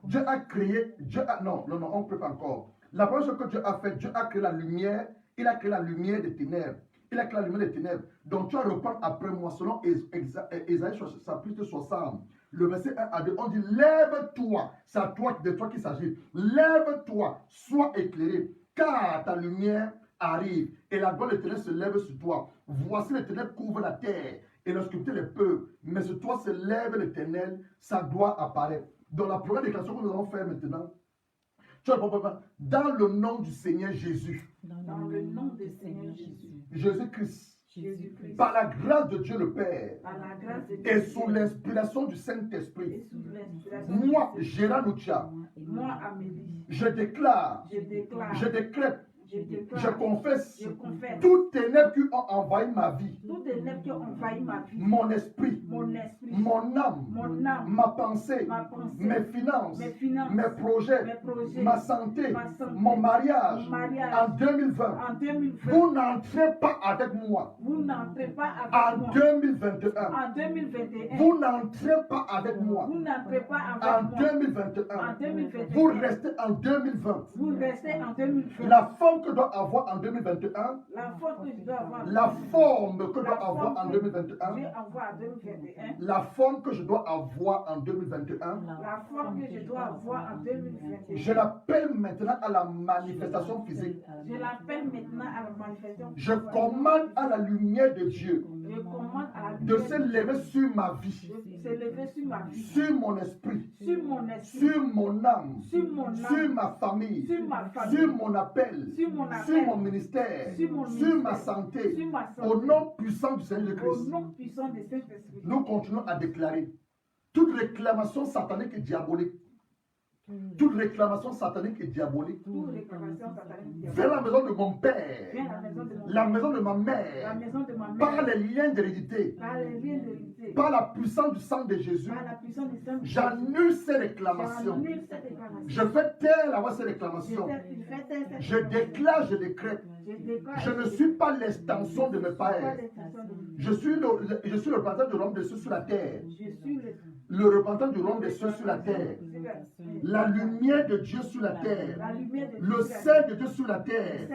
Dieu a créé, non, on ne peut pas encore. La première chose que Dieu a faite, Dieu a créé la lumière, il a créé la lumière des ténèbres. Il a créé la lumière des ténèbres. Donc tu vas reprendre après moi, selon Ésaïe chapitre 60, le verset 1 à 2, on dit, lève-toi, c'est à toi, de toi qu'il s'agit, lève-toi, sois éclairé, car ta lumière arrive, et la gloire de l'Éternel se lève sur toi. Voici les ténèbres couvrent la terre, et l'obscurité les peuples, mais sur toi se lève l'Éternel, sa gloire apparaît. Dans la première déclaration que nous allons faire maintenant, tu vas dans le nom du Seigneur Jésus. Dans le nom du Seigneur Jésus. Jésus-Christ. Jésus-Christ. Par la grâce de Dieu le Père. Par la grâce de Dieu. Et sous l'inspiration du Saint-Esprit. Et sous l'inspiration Moi, du Gérard Noutia. Moi, Amélie. Je déclare. Je déclare. Je décrète. Je déclare. Je confesse. Je confesse. Toutes ténèbres qui ont envahi ma vie. Toutes les ténèbres qui ont envahi ma vie. Mon esprit. Mon esprit. Mon âme. Mon âme. Ma pensée. Ma pensée. Mes finances. Mes finances. Mes projets. Mes projets. Ma santé. Ma santé. Mon mariage. Mon mariage. En 2020. En 2020. Vous n'entrez pas avec moi. Vous n'entrez pas avec En moi. 2021. En 2021. Vous n'entrez pas avec moi. Vous n'entrez pas En avec moi. 2021. En 2021. Vous restez en 2020. Vous restez en 2020. La forme que doit avoir en 2021, La forme que je dois avoir. la forme que je La dois avoir en forme que 2021, je dois avoir en 2021. la forme que je dois avoir en 2021, La forme que je dois avoir en 2021. je l'appelle maintenant à la manifestation physique. Je l'appelle maintenant à la manifestation. Je commande à la lumière de Dieu Je commande à la de lumière se lever sur ma vie, de se lever sur ma vie, sur mon esprit, sur mon esprit, sur mon âme, sur mon âme, sur ma famille, sur ma famille, sur mon appel, sur mon appel, sur mon ministère, sur mon sur ma ministère, santé, sur ma santé, au nom puissant du Seigneur au Christ. nom puissant de Saint-Esprit. Nous continuons à déclarer toute réclamation satanique et diabolique, toute réclamation satanique et diabolique Toute réclamation satanique vers la maison de mon père, vient à la maison de mon la père, maison de ma la mère, maison de ma par mère, les liens d'hérédité, par les liens de l'unité, par la puissance du sang de Jésus. par la puissance du Saint-Esprit. J'annule ces réclamations. J'annule cette réclamation. Je fais taire la voix de ces réclamations. Je déclare, je décrète. Je ne suis pas l'extension de mes pères. Je suis le représentant du royaume des cieux sur la terre. Je suis Le représentant du royaume des cieux sur la terre. La lumière de Dieu sur la terre. la lumière de Le sel de Dieu sur la terre.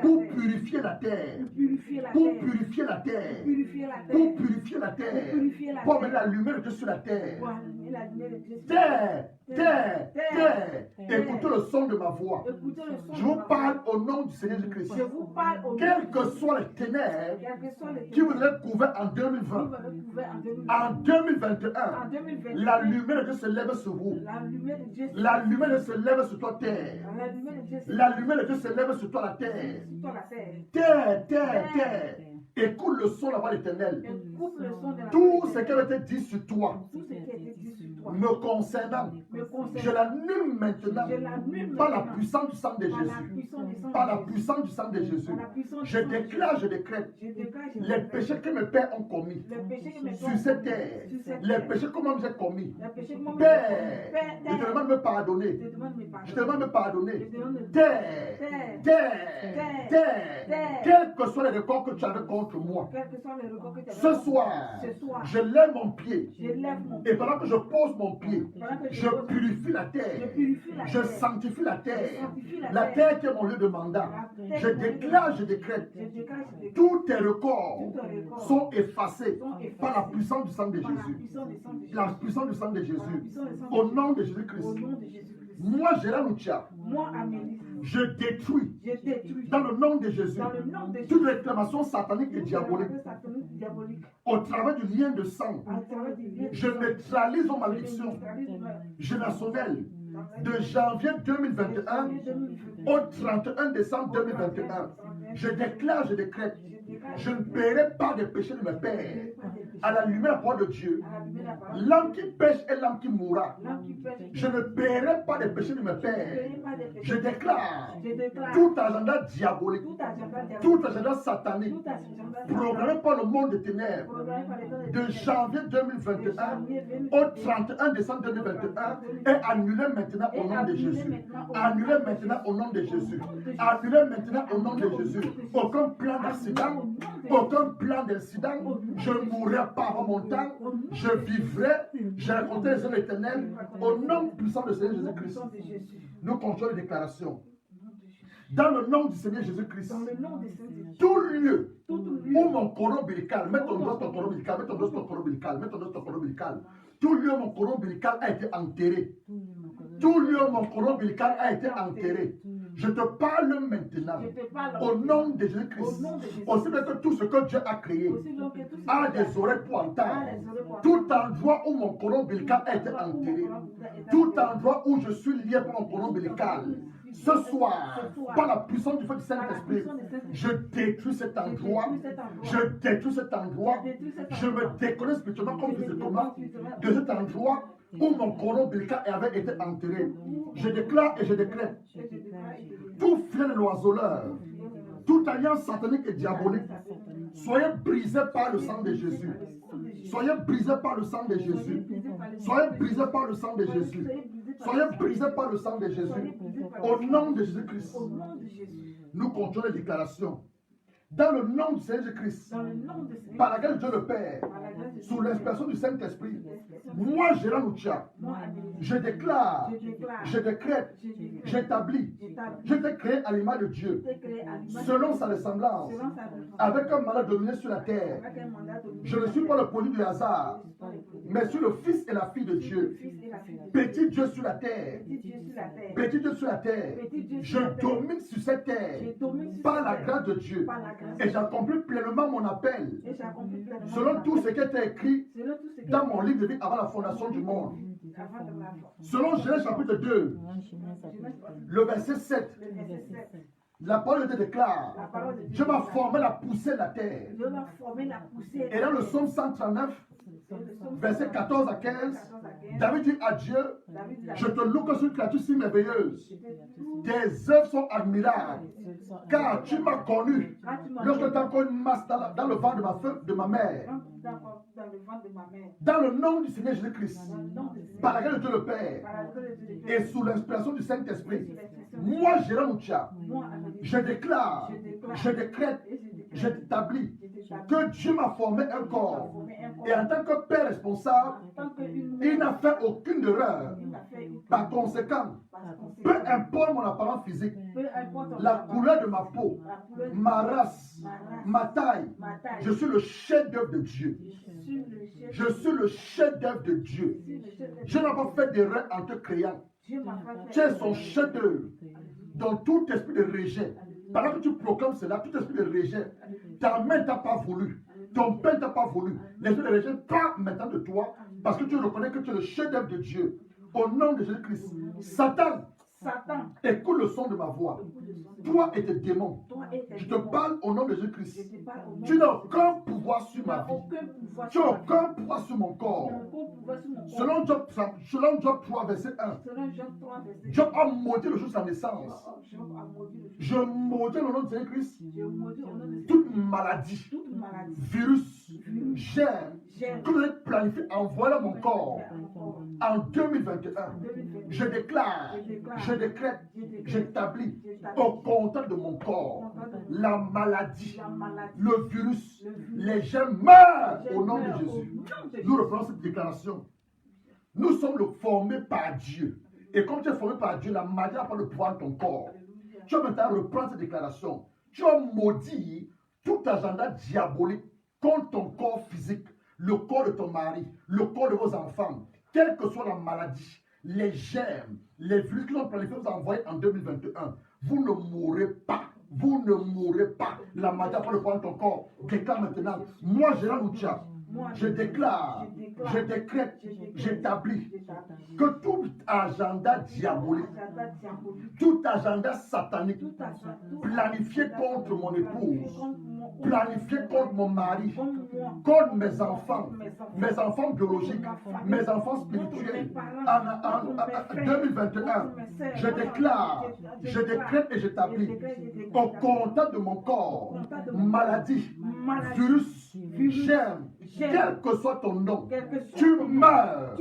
Pour purifier la terre. purifier la Pour terre, purifier la terre. purifier la Pour terre, purifier la terre. purifier la Pour terre, mettre la lumière de Dieu sur la terre. pour allumer la lumière de Dieu. Terre, terre, terre. Écoutez le son de ma voix. Écoutez le son Je de vous ma parle voix. au nom du Seigneur Jésus-Christ. Je vous parle au nom Quelles de que Jésus. soient les ténèbres Quelles que soient les qui vous ténèbres êtes couverts en qui 2020, vous avez couvert en 2020, en 2021, en 2021, la lumière de Dieu se lève sur vous. la lumière de Dieu. La lumière de Dieu se lève sur toi, terre. La lumière de Dieu. La lumière de Dieu se lève sur toi, la terre. Sur la terre. Terre, terre, terre. Écoute le son de la voix de l'Éternel. Et coupe le son de la Tout terre. ce qui avait été dit sur toi, Tout ce qui a été dit sur toi. me concernant, Me concerne. je l'annule maintenant Je l'annule par la maintenant. puissance du sang de Par la Jésus. puissance du sang Par la de Jésus. puissance du sang de Jésus. Par la puissance du Je sang de déclare, Jésus. je décrète Je déclare, je les déclare. péchés que mes pères ont commis Les péchés que mes sur pères cette ont terre, commis, sur cette les terre. péchés que moi j'ai commis. Les péchés que moi j'ai Père, commis. je te demande de me pardonner. Je demande mes pardons. Je te demande de me pardonner. Je te demande de- Terre, Terre, terre, terre, terre, terre. quels que soient les records que tu avais contre moi, Quel que soit le record que tu as ce fait, soir, ce soir, je lève mon pied. je lève mon Et pendant que je pose mon pied, Pendant que je pose- purifie la je terre. purifie la Je terre. sanctifie la terre. Je sanctifie la La terre. terre qui est mon lieu de mandat. La terre Je qui est mon lieu de déclare, mandat. je décrète. Je déclare, je déclare. Tous tes records Tous tes records sont effacés sont effacés par la puissance du sang de par la Jésus. puissance du sang de Jésus. La puissance du sang de Par la Jésus. puissance du sang de Au Jésus. nom de Au Jésus-Christ. nom de Jésus-Christ. Moi, Gérard Noutia, Moi, Amélie, je détruis je détruis dans le nom de Jésus dans le nom de toute Jésus réclamation satanique et toute diabolique révélation satanique diabolique au travers du lien de sang. à travers des liens de Je sang. neutralise vos Je malédictions neutralise générationnelles ma- de janvier 2021 au 31 décembre 2021. Je déclare, je décrète, je ne paierai pas des péchés de mes pères. À la lumière de la parole de Dieu, À la lumière de la parole. l'âme qui pêche est l'âme qui mourra. L'homme qui pêche, Je ne paierai pas des péchés de mes ne pères. paierai pas des péchés. Je déclare Je déclare tout agenda diabolique, tout agenda diabolique, tout agenda satanique, tout agenda programmé par le monde des ténèbres, programmé par les hommes de janvier 2021 au 31 décembre 2021 est annulé maintenant au nom de Jésus. Annulé maintenant au nom de Jésus. Annulé maintenant au nom de Jésus. Aucun plan d'accident, aucun plan d'incident, je ne mourrai pas avant mon temps, je vivrai, j'ai raconté les œuvres éternelles au nom puissant du Seigneur Jésus-Christ. Nous continuons les déclarations. Dans le nom du Seigneur Jésus-Christ, tout lieu où mon cordon ombilical, mets ton doigt sur ton cordon ombilical, mets ton doigt sur ton cordon ombilical, mets ton doigt sur ton cordon ombilical, tout lieu où mon cordon ombilical a été enterré, tout lieu où mon cordon ombilical a été enterré, je te parle maintenant au nom de Jésus-Christ, aussi bien que tout ce que Dieu a créé a des oreilles pour entendre, tout endroit où mon cordon ombilical a été enterré, tout endroit où je suis lié pour mon cordon ombilical, ce soir, par la puissance du feu du Saint-Esprit, je détruis cet endroit, je détruis cet endroit, je me déconnecte spirituellement comme physiquement de cet endroit où mon cordon ombilical avait été enterré. Je déclare et je décrète tout filet de l'oiseleur, toute alliance satanique et diabolique, soyez brisés par le sang de Jésus. Soyez brisés par le sang de Jésus. Soyez brisés par le sang de Jésus. Soyez brisés par le sang de Jésus. Au nom de Jésus-Christ, nous continuons les déclarations. Dans le nom du Seigneur Jésus-Christ, par la grâce de Dieu le Père, sous l'inspiration du Saint-Esprit, moi, Gérard Lucia, je déclare, je décrète, j'établis, je t'ai créé à l'image de Dieu, selon sa ressemblance, avec un mandat dominé sur la terre. Je ne suis pas le produit du hasard, mais je suis le fils et la fille de Dieu. Petit Dieu sur la terre, petit Dieu sur la terre, je domine sur cette terre par la grâce de Dieu. Et j'accomplis pleinement mon appel selon tout ce qui était écrit dans mon livre de vie avant la fondation du monde. Selon Genèse chapitre 2, le verset 7, la parole de Dieu déclare: Dieu m'a formé la poussée de la terre. Et dans le psaume 139, verset 14 à 15, David dit à Dieu: je te loue que sur une créature si merveilleuse. Tes œuvres sont admirables, car tu m'as connu lorsque tu as encore une masse dans le ventre de ma mère. Dans le nom du Seigneur Jésus-Christ, par la grâce de Dieu le Père, et sous l'inspiration du Saint-Esprit, moi, Gérard Lucia, je déclare, je décrète, j'établis que Dieu m'a formé un corps. Et en tant que Père responsable, il n'a fait aucune erreur. Par conséquent, peu importe mon apparence physique, la couleur de ma peau, ma race, ma taille, je suis le chef-d'œuvre de Dieu. Je suis le chef-d'œuvre de Dieu. Dieu n'a pas fait d'erreur en te créant. Tu es son chef-d'œuvre. Dans tout esprit de rejet, pendant que tu proclames cela, tout esprit de rejet, ta main t'a pas voulu, ton père t'a pas voulu, l'esprit de rejet part maintenant de toi, parce que tu reconnais que tu es le chef-d'œuvre de Dieu. Au nom de Jésus-Christ, Satan, écoute le son de ma voix. Toi et tes démons, je te parle au nom de Jésus-Christ. Tu n'as aucun pouvoir sur ma vie. Tu n'as aucun pouvoir sur mon corps. Selon Job 3, verset 1, Job a maudit le jour de sa naissance. Je maudis le nom de Jésus-Christ toute maladie, virus, germe, que vous avez planifié envoyer dans mon corps en 2021. Je déclare, je décrète, j'établis au contact de mon corps la maladie, le virus, les germes meurent au nom de Jésus. Nous reprenons cette déclaration. Nous sommes formés par Dieu. Et comme tu es formé par Dieu, la maladie n'a pas le pouvoir de ton corps. Tu vas maintenant reprendre cette déclaration. Tu as maudit tout agenda diabolique contre ton corps physique, le corps de ton mari, le corps de vos enfants, quelle que soit la maladie, les germes, les virus qui sont planifiés vous envoyer en 2021. Vous ne mourrez pas. Vous ne mourrez pas. La maladie n'a pas le pouvoir de ton corps. Déclare maintenant. Moi, Gérard Lucia, je déclare, je décrète, j'établis que tout agenda diabolique, tout agenda satanique planifié contre mon épouse, planifié contre mon mari, contre mes enfants biologiques, mes enfants spirituels, en 2021, je déclare, je décrète et j'établis au contact de mon corps, maladie, virus, germe, quel que soit ton nom, tu meurs,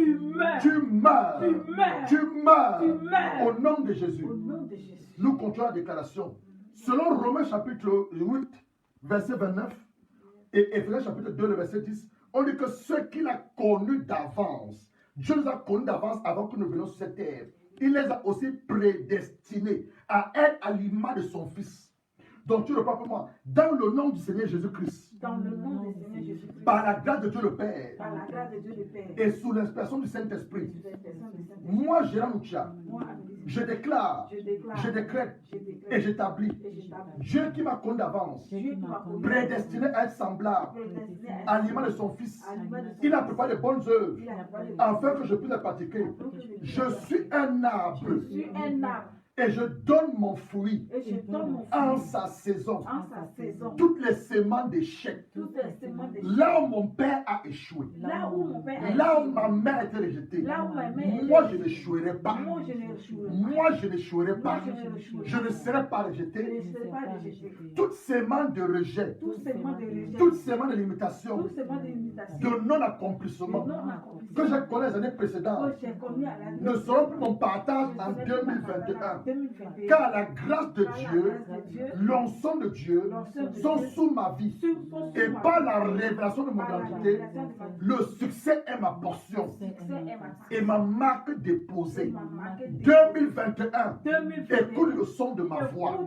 tu meurs, tu meurs, au nom de Jésus. Nous continuons la déclaration. Selon Romains chapitre 8, verset 29, et Éphésiens chapitre 2, le verset 10, On dit que ceux qu'il a connus d'avance, Dieu les a connus d'avance avant que nous venions sur cette terre. Il les a aussi prédestinés à être à l'image de son Fils. Donc tu le parles pour moi. Dans le nom du Seigneur Jésus-Christ. Dans le nom du Seigneur Jésus-Christ. Par la grâce de Dieu le Père. Par la grâce de Dieu le Père. Et sous l'inspiration du Saint-Esprit. Sous l'inspiration du Saint-Esprit. Moi, Gérard Moutia, Moi, Amélie, je déclare, je décrète et j'établis. Dieu qui m'a connu d'avance, prédestiné à être semblable à l'image de son Fils. Il a préparé de bonnes œuvres afin que je puisse les pratiquer. Je suis un arbre. Je suis un arbre. Et je donne mon fruit Et je donne mon fruit en sa saison. en sa saison. Toutes les semences d'échecs. Toutes les semences d'échecs. Là où mon père a échoué. Là où mon père a Là où échoué. ma mère a été rejetée. Là où ma mère Moi, je n'échouerai pas. Moi, je n'échouerai pas. Moi, je n'échouerai pas. Moi, je n'échouerai Je ne serai pas Je rejeté. ne serai pas rejeté. Toutes semences de rejet, Toutes ces semences de rejet. toutes semences de limitation, Toutes ces semences de limitation. de non-accomplissement De non-accomplissement. que j'ai connu les années précédentes Que j'ai connu à l'année. ne seront plus mon partage en 2021. Car la grâce de Dieu, l'onction de Dieu sont sous ma vie. Et par la révélation de mon identité, le succès est ma portion et ma marque déposée. 2021, écoute le son de ma voix.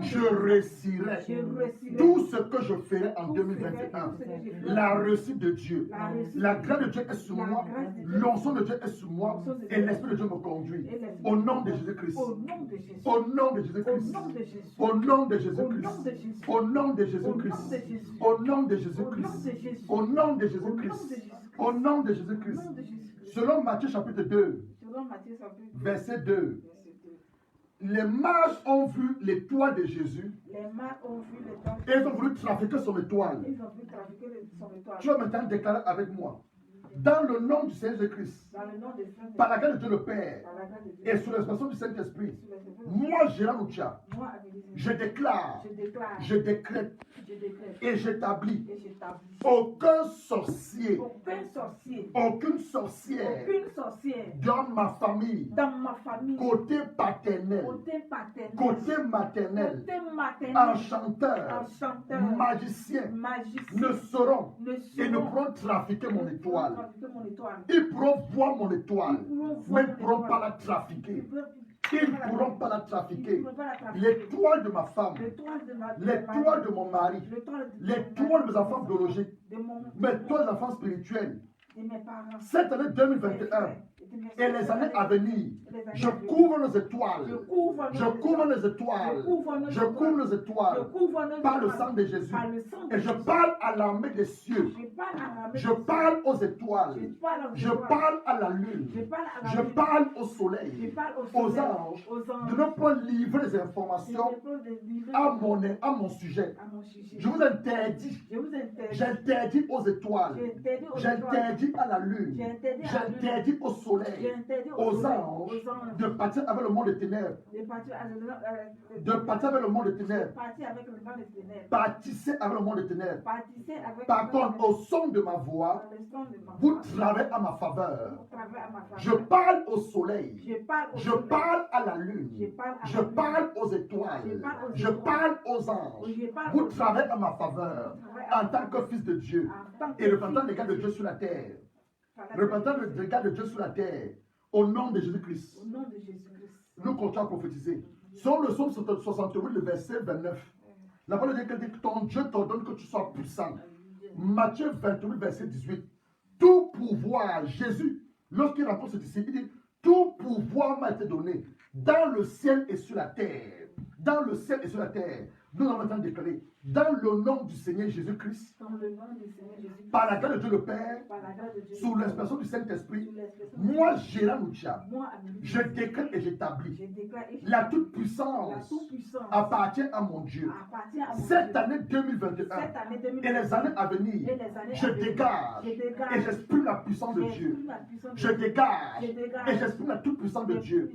Je réussirai tout ce que je ferai en 2021. La réussite de Dieu, la grâce de Dieu est sur moi, l'onction de Dieu est sur moi et l'Esprit de Dieu me conduit. Au nom de Jésus-Christ. Au nom de Jésus-Christ. Au nom de Jésus-Christ. Au nom de Jésus-Christ. Au nom de Jésus-Christ. Au nom de Jésus-Christ. Au nom de Jésus-Christ. Selon Matthieu chapitre 2, verset 2. Les mages ont vu l'étoile de Jésus et ils ont voulu trafiquer son étoile. Tu vas maintenant déclarer avec moi. Dans le nom du Seigneur Jésus-Christ, par la grâce de Dieu le Père et sous l'expression du Saint-Esprit, moi, Gérard Moutia, je déclare, je décrète et j'établis aucun sorcier, aucune sorcière dans ma famille, côté paternel, côté maternel, enchanteur, magicien, ne sauront et ne pourront trafiquer mon étoile. Ils pourront voir mon étoile, mais ils ne pourront pas la trafiquer. Ils ne pourront pas la trafiquer. L'étoile de ma femme, l'étoile de mon mari, l'étoile de mes enfants biologiques, mes trois enfants spirituels. Cette année 2021 et les années à venir, je couvre nos étoiles. Je couvre les étoiles. Je couvre les étoiles par le sang de Jésus. Et je parle à l'armée des cieux. Je parle aux étoiles. Je parle à la lune. Je parle au soleil, aux anges, de ne pas livrer des informations à mon sujet. Je vous interdis. J'interdis aux étoiles. J'interdis à la lune. J'interdis au soleil, aux anges, de partir avec le monde des ténèbres. De partir avec le monde des ténèbres. Partissez avec le monde des ténèbres. Par contre, au son de ma voix, vous travaillez à ma faveur. Je parle au soleil. Je parle à la lune. Je parle aux étoiles. Je parle aux anges. Vous travaillez à ma faveur en tant que fils de Dieu et représentant les gars de Dieu sur la terre. Représentant les gars de Dieu sur la terre. Au nom de Jésus-Christ. Nous continuons à prophétiser. Sur le psaume 68, le verset 29. La parole de Dieu dit que ton Dieu t'ordonne que tu sois puissant. Matthieu 28, verset 18. Tout pouvoir, Jésus, lorsqu'il rencontre ses disciples, il dit tout pouvoir m'a été donné dans le ciel et sur la terre. Dans le ciel et sur la terre. Nous allons maintenant déclarer dans le nom du Seigneur Jésus-Christ, par la grâce de Dieu le Père, sous l'expression du Saint-Esprit, moi, Gérard Moutia, je décrète et j'établis la toute-puissance appartient à mon Dieu. Cette année 2021 et les années à venir, je dégage et j'exprime la puissance de Dieu. Je dégage et j'exprime la toute-puissance de Dieu.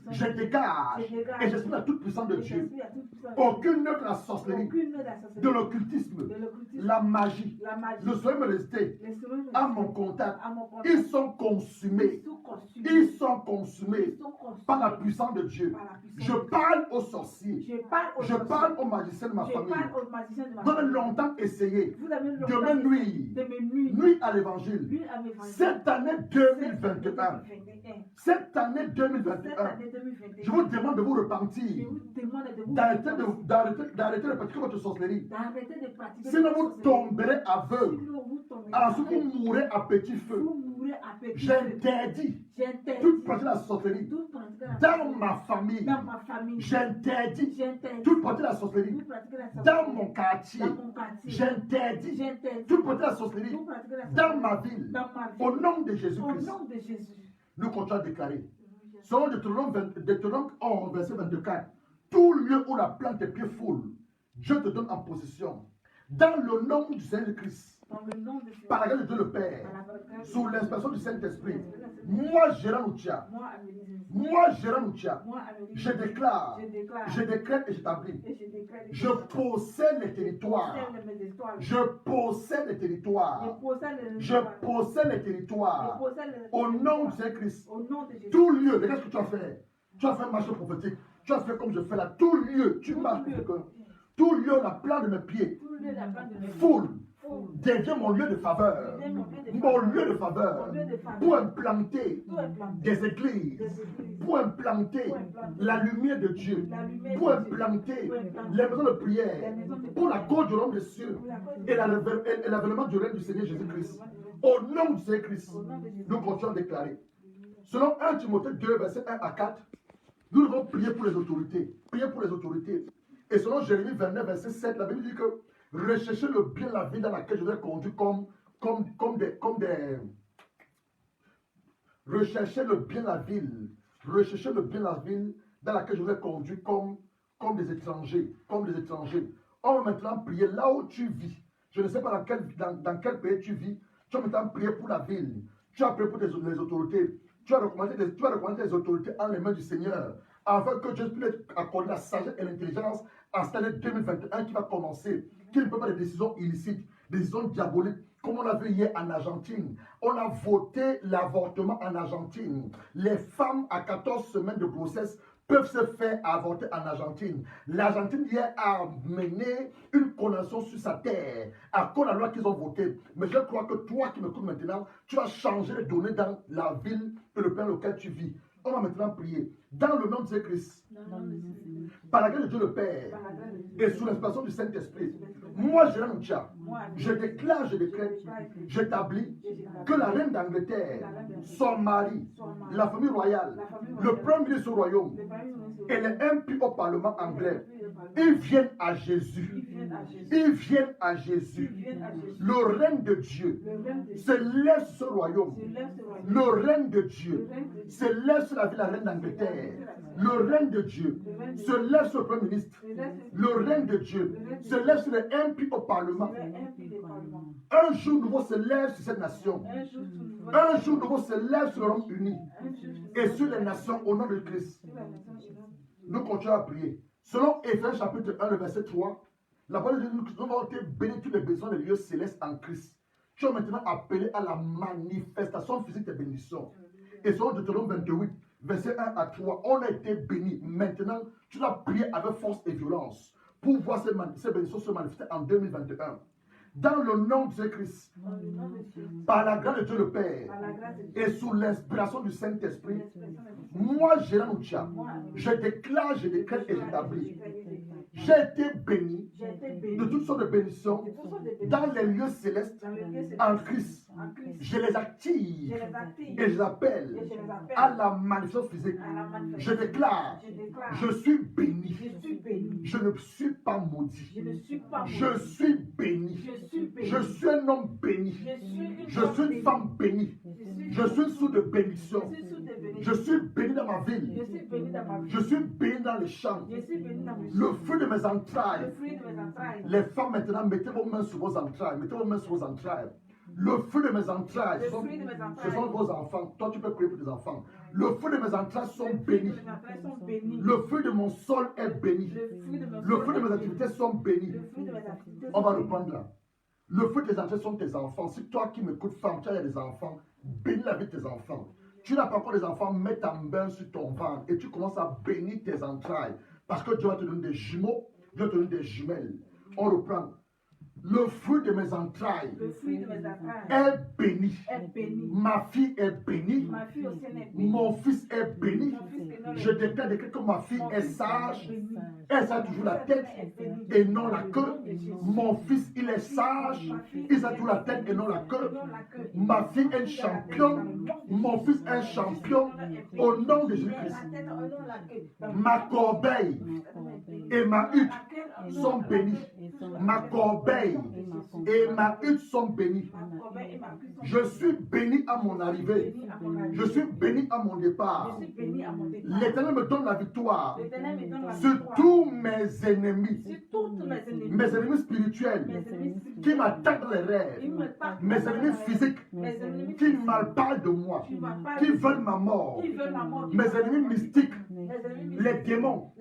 Je dégage et j'exprime la toute-puissance puissance de Et Dieu, s'inspire à toute puissance. aucune œuvre de la sorcellerie, Aucune œuvre de la sorcellerie, de l'occultisme, de l'occultisme, la magie, la magie, le soleil molesté, les semaines à mon contact, à mon contact, ils sont consumés. ils sont consumés. Ils sont consumés Ils sont consumés par la puissance de Dieu. par la puissance Je de Dieu. parle aux sorciers. Je parle aux Je parle aux magiciens de ma Je famille. parle aux magiciens de ma Vous avez famille. longtemps essayé Vous avez de longtemps me nuire. de me nuire. Nuit à l'évangile. Nuire à mes familles. Cette année 2021, cette année Cette 2021, année 2021, je vous demande de vous je repentir, vous demande de vous d'arrêter de pratiquer votre sorcellerie. d'arrêter de pratiquer. Sinon, vous votre sorcellerie. tomberez aveugle. Sinon, vous tomberez Ensuite, aveugle. vous mourrez à petit feu. Vous mourrez à petit feu. J'interdis J'interdis toute pratique de la sorcellerie toute pratique de la dans sorcellerie. ma famille. Dans ma famille. J'interdis J'interdis toute pratique de la sorcellerie toute pratique de la sorcellerie. dans mon quartier. Dans mon quartier. J'interdis J'interdis toute pratique de la sorcellerie toute pratique de la dans sorcellerie. ma ville. Dans ma vie. Au nom de Au Jésus-Christ, nom de Jésus. nous continuons à déclarer. Selon Deutéronome 11, verset 24, tout lieu où la plante des pieds foule, Dieu te donne en possession. Dans le nom du Seigneur Christ, Dans le nom de Jésus. par la grâce de Dieu le Père, Par la grâce de sous Dieu. l'inspiration du Saint-Esprit, moi, Gérard Noutia, Moi, Amélie. moi, Gérard Noutia, Moi, Amélie. je déclare, Je déclare. je décrète et j'établis. Et je déclare. Je possède les territoires. Possède mes histoires. Je possède les territoires. Je possède les Je histoires. possède les Je territoires. possède les Au nom histoires. du Saint-Christ. Au nom de Jésus. Tout lieu, regarde ce que tu as fait. Tu as fait un marché prophétique. Tu as fait comme je fais là. Tout lieu, tu marches pour quelqu'un. Tout lieu, la plante de mes pieds, Tout lieu de la plante de mes foule, Foule. devient mon lieu de faveur. Devient mon lieu de Mon faveur. lieu de faveur. Mon lieu de faveur. Pour implanter Tout implanté. des églises. Des églises. Pour implanter Pour implanter la lumière de Dieu. la lumière Pour de Dieu. implanter Pour implanter les maisons de prière. les maisons de Pour la prière. cause du royaume des cieux. Pour la cause Et l'avènement du règne du Seigneur Jésus-Christ. Au nom du Seigneur Christ, Au nom de Jésus. nous continuons à déclarer. Selon 1 Timothée 2, verset 1 à 4, nous devons prier pour les autorités. Prier pour les autorités. Et selon Jérémie 29, verset 7, la Bible dit que recherchez le bien la vie dans laquelle je vais conduire comme des... Recherchez le bien la ville. Recherchez le bien la ville dans laquelle je vais conduire comme des étrangers. Comme des étrangers. On va maintenant prier là où tu vis. Je ne sais pas dans quel pays tu vis. Tu vas maintenant prier pour la ville. Tu vas prier pour les autorités. Tu vas recommander les autorités en les mains du Seigneur. Afin que Dieu puisse accorder la sagesse et l'intelligence à cette année 2021 qui va commencer. Qu'il ne peut pas des décisions illicites, des décisions diaboliques. Comme on l'a vu hier en Argentine. On a voté l'avortement en Argentine. Les femmes à 14 semaines de grossesse peuvent se faire avorter en Argentine. L'Argentine hier a mené une condamnation sur sa terre à cause de la loi qu'ils ont votée. Mais je crois que toi qui m'écoutes maintenant, tu vas changer les données dans la ville et le pays dans lequel tu vis. On va maintenant prier. Dans le nom de Jésus-Christ, par la grâce de Dieu le Père et sous l'inspiration du Saint-Esprit, moi, Gérard Noutia, je déclare, je décrète, j'établis que la reine d'Angleterre, son mari, la famille royale, le premier ministre du royaume et les MP au Parlement anglais, ils viennent à Jésus. Ils viennent à Jésus. Le règne de Dieu se lève sur ce royaume. Le règne de Dieu se lève sur la ville de la reine d'Angleterre. Le règne de Dieu se lève sur le Premier ministre. Le règne de Dieu se lève sur les MP au Parlement. Un jour nouveau se lève sur cette nation. Un jour nouveau se lève sur le Royaume-Uni et sur les nations au nom de Christ. Nous continuons à prier. Selon Éphésiens chapitre 1, le verset 3, la parole de Dieu nous avons été bénis tous les besoins des lieux célestes en Christ. Tu es maintenant appelé à la manifestation physique des bénédictions. Et selon Deutéronome 28, verset 1 à 3, on a été bénis. Maintenant, tu dois prier avec force et violence pour voir ces bénédictions se manifester en 2021. Dans le nom de Jésus-Christ, par la grâce de Dieu le Père et sous l'inspiration du Saint-Esprit, moi, Gérard Noutia, je déclare, je décrète et j'établis. J'ai été béni de toutes sortes de bénédictions dans les lieux célestes en Christ. Je les active et je les appelle à la manifestation physique. Je déclare, je suis béni. Je ne suis pas maudit. Je suis béni. Je suis un homme béni. Je suis une femme bénie. Je suis sous de bénédiction. Je suis béni dans ma ville. Je suis béni dans les champs. Le fruit de mes entrailles. Les femmes maintenant, mettez vos mains sur vos entrailles. Mettez vos mains sur vos entrailles. Le fruit de mes entrailles, ce sont vos enfants. Toi, tu peux prier pour tes enfants. Le fruit de mes entrailles sont bénis. Mes entrailles sont bénies. Le fruit de mon sol est béni. Le fruit de mes activités sont bénis. Le fruit de mes activités On va sont reprendre là. Le fruit de tes entrailles sont tes enfants. Si toi qui m'écoutes, femme, tu as des enfants, bénis la vie de tes enfants. Tu n'as pas encore des enfants, mets ta main sur ton ventre et tu commences à bénir tes entrailles. Parce que Dieu va te donner des jumeaux, Dieu va te donner des jumelles. On reprend. Le fruit de mes entrailles Le fruit de mes entrailles est béni. est béni. Ma fille est bénie. Ma fille aussi est bénie. Mon fils est béni. Mon fils est béni. Je déclare que ma fille Mon est fils sage. béni. Elle a toujours la tête et non la queue. Mon fils, il est sage. Il a toujours la tête et non la queue. Ma fille est championne. Mon fils est champion. Au nom de Jésus-Christ. Ma corbeille et ma hutte sont bénies. Ma corbeille et ma hutte sont bénies. Je suis béni à mon arrivée. Je suis béni à mon départ. L'Éternel me donne la victoire sur tous mes ennemis. Mes ennemis spirituels qui m'attaquent dans les rêves. Mes ennemis physiques qui mal parlent de moi. Qui veulent ma mort. Mes ennemis mystiques. Les démons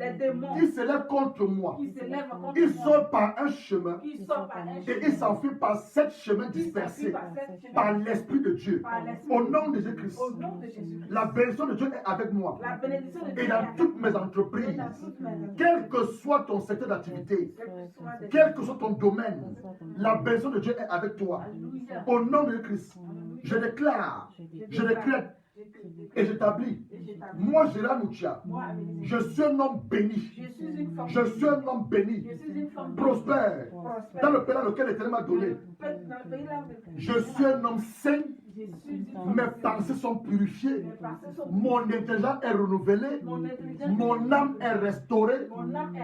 qui se lèvent contre moi. Ils sortent par un chemin et ils s'enfuient par 7 chemins dispersés par l'Esprit de Dieu. Au nom de Jésus-Christ, la bénédiction de Dieu est avec moi et dans toutes mes entreprises. Quel que soit ton secteur d'activité, quel que soit ton domaine, la bénédiction de Dieu est avec toi. Au nom de Jésus-Christ, je déclare et j'établis. Moi, Gérard Moutia, je suis un homme béni. Je suis un homme béni, prospère, dans le pays dans lequel l'Éternel m'a donné. Je suis un homme saint. Mes pensées sont purifiées. Mon intelligence est renouvelée. Mon âme est restaurée.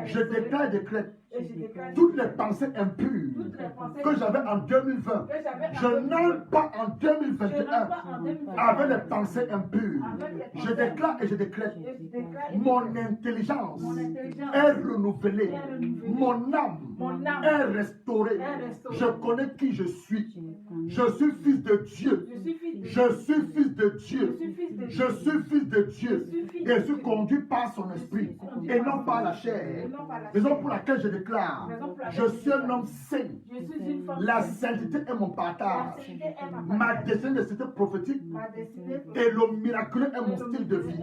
Je déclare et décrète toutes les pensées impures que j'avais en 2020. Je n'entre pas en 2021 avec les pensées impures. Je déclare et je décrète. Mon intelligence est renouvelée. Mon âme est restaurée. Je connais qui je suis. Je suis fils de Dieu. Je suis fils de Dieu. Je suis fils de Dieu. Et je suis conduit par son esprit et non par la chair. Raison pour laquelle je déclare, je suis un homme saint. La sainteté est mon partage. Ma destinée de sainteté prophétique et le miraculeux est mon style de vie.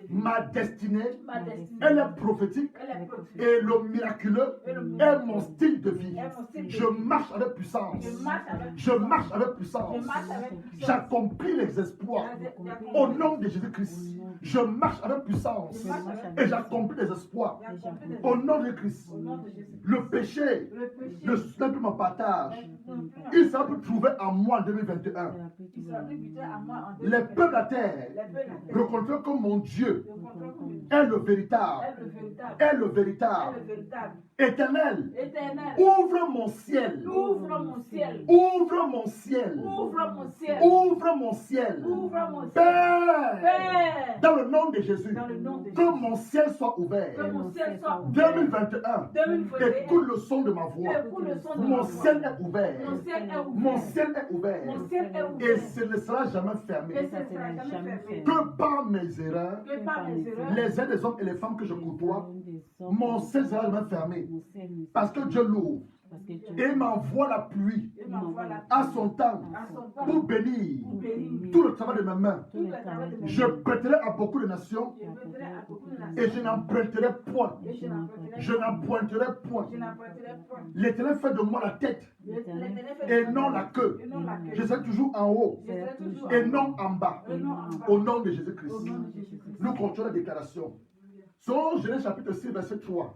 Ma destinée, elle est prophétique et le miraculeux est mon style de vie. Je marche avec puissance. Je marche avec puissance. J'accomplis les exploits au nom de Jésus-Christ. Je marche avec puissance et j'accomplis les exploits au nom de Christ. Le péché ne sera plus mon partage. Il sera plus trouvé en moi en 2021. Les peuples de la terre reconnaîtront que mon Dieu est le véritable. Est le véritable. Éternel, ouvre mon ciel. Ouvre mon ciel. Ouvre mon ciel. Ouvre mon ciel. Ouvre mon ciel. Ouvre mon ciel. Père, dans le nom de Jésus, Dans le nom de que mon ciel soit ouvert. Que mon ciel soit ouvert. 2021, 2021, écoute le son de ma voix. écoute le son de ma Mon voix. ciel est ouvert. Mon ciel est ouvert. Mon ciel est ouvert. Mon ciel est ouvert. Et ce ne sera jamais fermé. Et ce ne sera jamais fermé. Que par mes erreurs, Que par mes erreurs, les aides des hommes et les femmes que je côtoie, mon ciel sera jamais fermé. Parce que Dieu l'ouvre. Et m'envoie la pluie il m'envoie la à son temps à son temps pour bénir pour bénir tout le travail de mes mains. tout le travail de mes Je mains. prêterai à beaucoup de nations Je prêterai à beaucoup de nations. et je n'emprunterai point. Et je n'emprunterai Je n'emprunterai point. Je n'emprunterai point. L'Éternel fait de moi la tête L'Éternel fait et de non moi la queue. et non la queue. Je serai toujours en haut Je serai toujours et en non haut. en bas. Et non en bas. Au nom de Jésus-Christ. Au nom de Jésus-Christ. Nous continuons la déclaration. Selon Genèse chapitre 6, verset 3,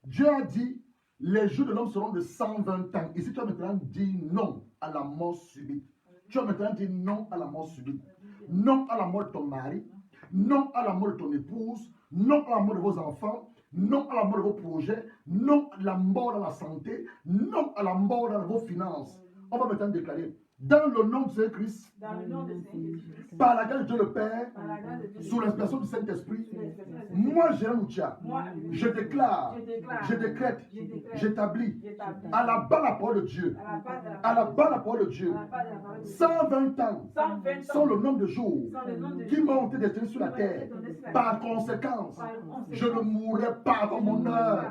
Dieu a dit, les jours de l'homme seront de 120 ans. Ici, tu as maintenant dit non à la mort subite. Tu as maintenant dit non à la mort subite. Non à la mort de ton mari. Non à la mort de ton épouse. Non à la mort de vos enfants. Non à la mort de vos projets. Non à la mort dans la santé. Non à la mort dans vos finances. On va maintenant déclarer, Dans le nom de Jésus-Christ, dans le nom de Saint-Jésus-Christ, par la grâce de Dieu le Père, par la grâce de Dieu, sous l'inspiration du Saint-Esprit, sous l'inspiration de moi, Gérard Moutia, moi, je déclare, je déclare, je décrète, je déclare, j'établis j'établis, à la bas la parole de Dieu, à la base de la à la parole bas la parole de Dieu, à la base de la parole de Dieu, 120 ans 120 sont ans, le nombre de jours sont le nom de qui Dieu, m'ont été destinés sur la terre. Par conséquence, par conséquent, je ne mourrai pas avant mon heure.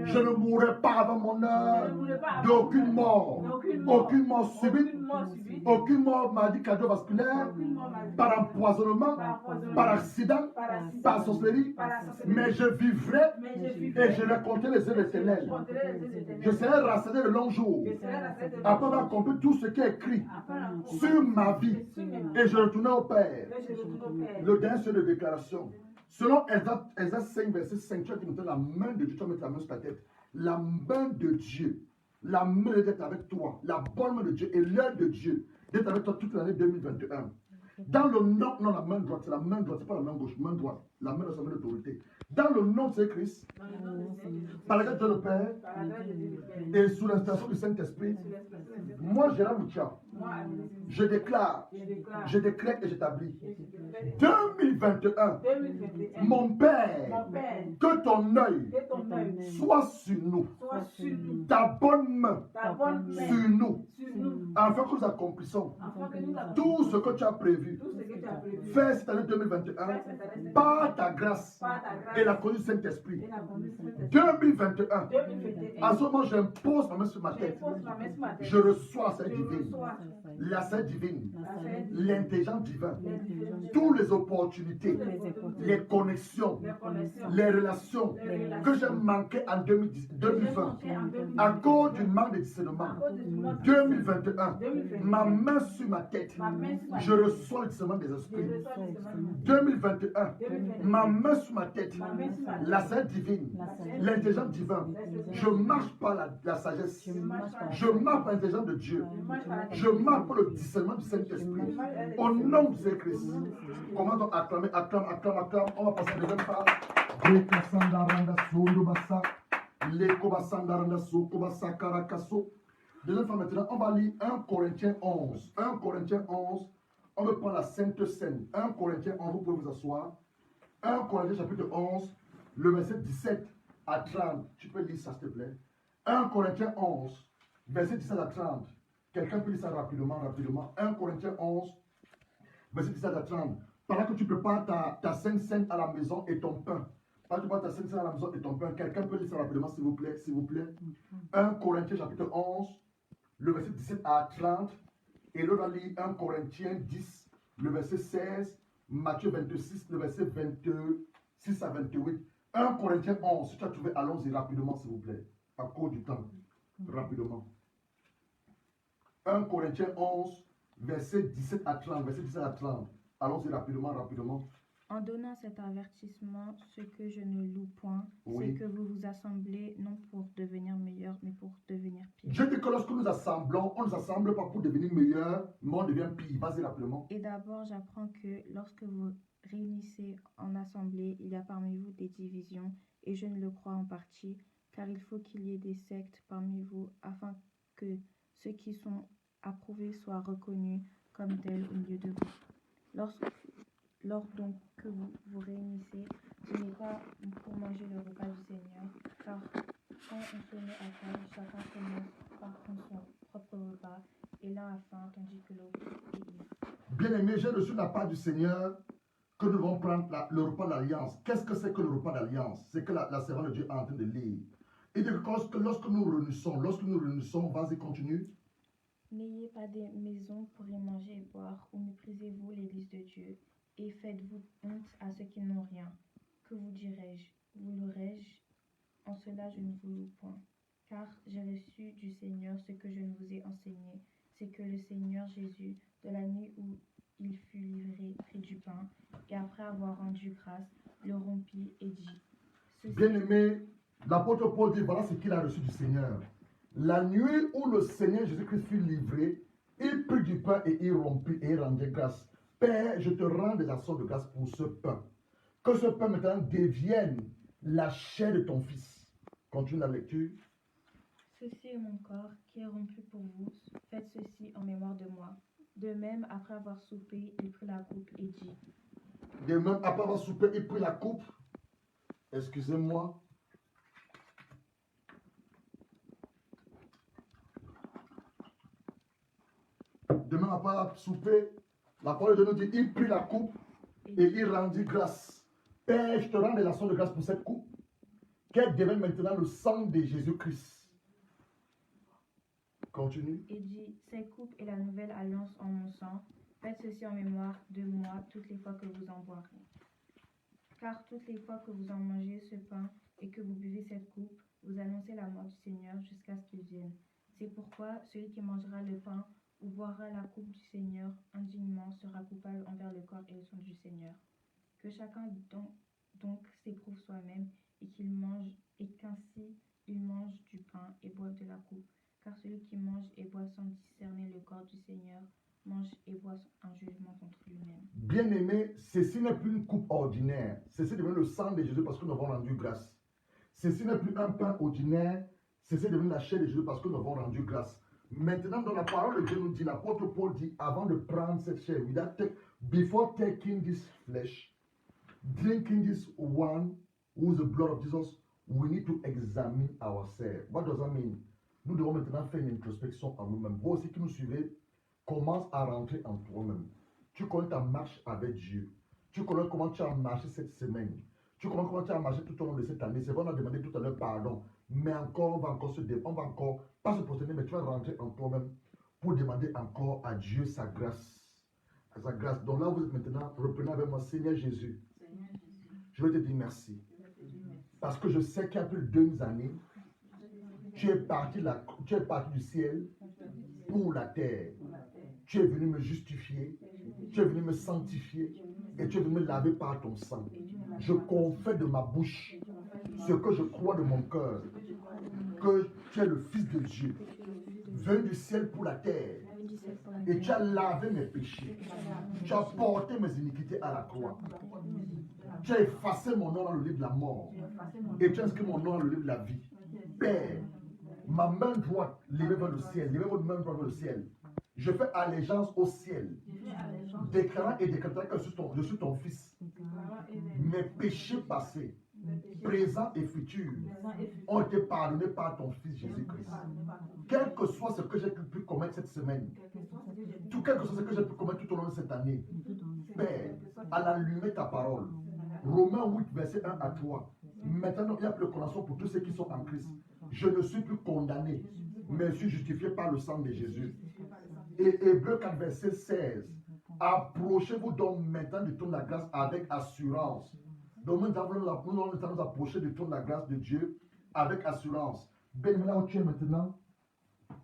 Je ne mourrai pas avant mon je heure. ne mourrai pas avant D'aucune mon mort. heure, aucune mort, Aucune mort subite. aucune mort subite, Aucune mort maladie cardiovasculaire. aucune mort maladie, Par empoisonnement. par empoisonnement, Par accident. par accident, Par sorcellerie. par la sorcellerie, Mais je vivrai mais je et vivrai, je raconterai les œuvres je éternelles. raconterai les éternels. Je serai rassané le long jour. Je serai la tête de Après avoir accompli tout ce qui est écrit Après la- sur ma vie. sur mes mains. Et je retournai au Père. Là, je retourne au Père. Le dernier c'est de déclaration. Selon Exode 5, verset 5, tu as dit maintenant la main de Dieu, tu vas mettre la main sur ta tête. La main de Dieu, la main de Dieu est avec toi, la bonne main de Dieu et l'œil de Dieu est avec toi toute l'année 2021. Dans le nom, non, la main droite, c'est la main droite, c'est pas la main gauche, main droite, la main de sa main d'autorité. Dans le nom de Jésus-Christ, Dans le nom de Saint-Jésus-Christ, par la grâce de Dieu le Père par la grâce de Dieu le Père, et sous l'inspiration du Saint-Esprit, sous l'inspiration de Saint-Esprit, moi, Gérard Moutia, moi, Amélie Saint-Esprit, je déclare, je déclare, je décrète et j'établis. et je décrète, 2021, 2021, mon Père, mon Père, que ton œil que ton œil soit sur nous, soit sur nous, ta bonne main ta bonne main sur nous, sur nous, afin que nous accomplissons afin que nous tout ce que tu as prévu. tout ce que tu as prévu. Fais cette année 2021 par ta grâce Par ta grâce et la conduite du Saint-Esprit. et la conduite du Saint-Esprit. 2021, 2021, à ce moment, j'impose ma main sur ma tête. j'impose ma main sur ma tête. Je reçois la Je scène divine, reçois la scène divine, la scène divine, l'intelligence divine, l'intelligence, toutes les opportunités, les connexions, les connexions, les relations les relations que j'ai manquées en 2010 que j'ai 2020 manquées en 2020. à cause du manque de discernement. À cause du manque de 2021, 2021, ma main sur ma tête, ma main sur ma je tête. reçois le discernement des Je esprits. reçois le discernement. 2021, 2021, ma main sur ma tête, ma main sur ma tête. la scène divine, l'intelligence divine. Je marche par la sagesse, je marche par l'intelligence de Dieu, je marche par le discernement du Saint-Esprit. Au nom de Jésus-Christ, comment on acclame, acclame, acclame, acclame, on va passer à la deuxième phase. Deuxième fois maintenant, on va lire 1 Corinthiens 11. 1 Corinthiens 11, on va prendre la Sainte Seine. 1 Corinthiens 11, vous pouvez vous asseoir. 1 Corinthiens chapitre 11, le verset 17 à 30. Tu peux lire ça s'il te plaît. 1 Corinthiens 11, verset 17 à 30. Quelqu'un peut lire ça rapidement, rapidement. 1 Corinthiens 11, verset 17 à 30. Pendant que tu prépares ta Sainte Seine à la maison et ton pain. Pendant que tu prépares ta Sainte Seine à la maison et ton pain, quelqu'un peut lire ça rapidement s'il vous plaît, s'il vous plaît. 1 Corinthiens chapitre 11, le verset 17 à 30. Et l'autre va lire 1 Corinthiens 10, le verset 16. Matthieu 26, le verset 26 à 28. 1 Corinthiens 11, si tu as trouvé, allons-y rapidement s'il vous plaît. À cause du temps. Rapidement. 1 Corinthiens 11, verset 17 à 30. Verset 17 à 30. Allons-y rapidement, rapidement. En donnant cet avertissement, ce que je ne loue point, Oui. c'est que vous vous assemblez non pour devenir meilleur, mais pour devenir pire. Dieu dit que lorsque nous assemblons, on ne s'assemble pas pour devenir meilleur, mais on devient pire. Vas-y rapidement. Et d'abord, j'apprends que lorsque vous réunissez en assemblée, il y a parmi vous des divisions, et je ne le crois en partie, car il faut qu'il y ait des sectes parmi vous, afin que ceux qui sont approuvés soient reconnus comme tels au milieu de vous. Lors donc que vous vous réunissez, ce n'est pas pour manger le repas du Seigneur, car quand on se met à table, chacun commence par prendre son propre repas, et l'un a faim, tandis que l'autre est ivre. Bien-aimé, j'ai reçu la part du Seigneur que nous devons prendre le repas d'alliance. Qu'est-ce que c'est que le repas d'alliance? C'est que la servante de Dieu est en train de lire. Et de lorsque nous réunissons, vas-y, continue. N'ayez pas des maisons pour y manger et boire, ou méprisez-vous l'Église de Dieu, et faites-vous honte à ceux qui n'ont rien. Que vous dirai-je? Vous l'aurais-je? En cela je ne vous loue point. Car j'ai reçu du Seigneur ce que je ne vous ai enseigné, c'est que le Seigneur Jésus, de la nuit où il fut livré, prit du pain, et après avoir rendu grâce, le rompit et dit, Ceci Bien-aimé, l'apôtre Paul dit, voilà ce qu'il a reçu du Seigneur. La nuit où le Seigneur Jésus-Christ fut livré, il prit du pain et il rompit et il rendait grâce. Père, je te rends des actions de grâce pour ce pain. Que ce pain maintenant devienne la chair de ton Fils. Continue la lecture. ceci est mon corps qui est rompu pour vous. Faites ceci en mémoire de moi. De même, après avoir soupé, il prit la coupe et dit, De même, après avoir soupé, il prit la coupe. Excusez-moi. De même, après avoir soupé, la parole de Dieu nous dit, il prit la coupe et il rendit grâce. Père, je te rends des actions de grâce pour cette coupe, qu'elle devienne maintenant le sang de Jésus-Christ. Continue. et dit, cette coupe est la nouvelle alliance en mon sang. Faites ceci en mémoire de moi toutes les fois que vous en boirez. Car toutes les fois que vous en mangez ce pain et que vous buvez cette coupe, vous annoncez la mort du Seigneur jusqu'à ce qu'il vienne. C'est pourquoi celui qui mangera le pain ou boira la coupe du Seigneur indignement sera coupable envers le corps et le sang du Seigneur. Que chacun donc s'éprouve soi-même et qu'il mange et qu'ainsi il mange du pain et boive de la coupe. Car celui qui mange et boit sans discerner le corps du Seigneur mange et boit un jugement contre lui-même. Bien-aimé, ceci n'est plus une coupe ordinaire. Ceci devient le sang de Jésus parce que nous avons rendu grâce. Ceci n'est plus un pain ordinaire. Ceci devient la chair de Jésus parce que nous avons rendu grâce. Maintenant, dans la parole de Dieu nous dit, l'apôtre Paul dit, avant de prendre cette chair, before taking this flesh, drinking this one, who is the blood of Jesus, we need to examine ourselves. What does that mean? Nous devons maintenant faire une introspection en nous-mêmes. Vous aussi qui nous suivez, commence à rentrer en toi-même. Tu connais ta marche avec Dieu. Tu connais comment tu as marché cette semaine. Tu connais comment tu as marché tout au long de cette année. C'est vrai, on a demandé tout à l'heure pardon. Mais encore, on va encore pas se prosterner, mais tu vas rentrer en toi-même pour demander encore à Dieu sa grâce. Sa grâce. Donc là, vous êtes maintenant, reprenez avec moi, Seigneur Jésus. Je vais te dire merci. Parce que je sais qu'il y a plus de 2 années, tu es parti du ciel pour la terre. Tu es venu me justifier, tu es venu me sanctifier et tu es venu me laver par ton sang. Je confesse de ma bouche ce que je crois de mon cœur, que tu es le Fils de Dieu, venu du ciel pour la terre, et tu as lavé mes péchés, tu as porté mes iniquités à la croix, tu as effacé mon nom dans le livre de la mort, et tu as inscrit mon nom dans le livre de la vie. Père, ma main droite levée vers le ciel, levez votre main droite vers le ciel. Je fais allégeance au ciel, déclarant et déclarant que je suis ton fils. Mes péchés passés, présents et futurs ont été pardonnés par ton fils Jésus-Christ. Quel que soit ce que j'ai pu commettre cette semaine, quel que soit ce que j'ai pu commettre tout au long de cette année, Père, à l'allumer ta parole. Romains 8, verset 1 à 3. Maintenant, il y a plus de condamnation pour tous ceux qui sont en Christ. Je ne suis plus condamné, mais je suis justifié par le sang de Jésus. Et Hébreux 4, verset 16. Approchez-vous donc maintenant du trône de la grâce avec assurance. Donc nous allons nous approcher du trône de la grâce de Dieu avec assurance. Ben là où tu es maintenant,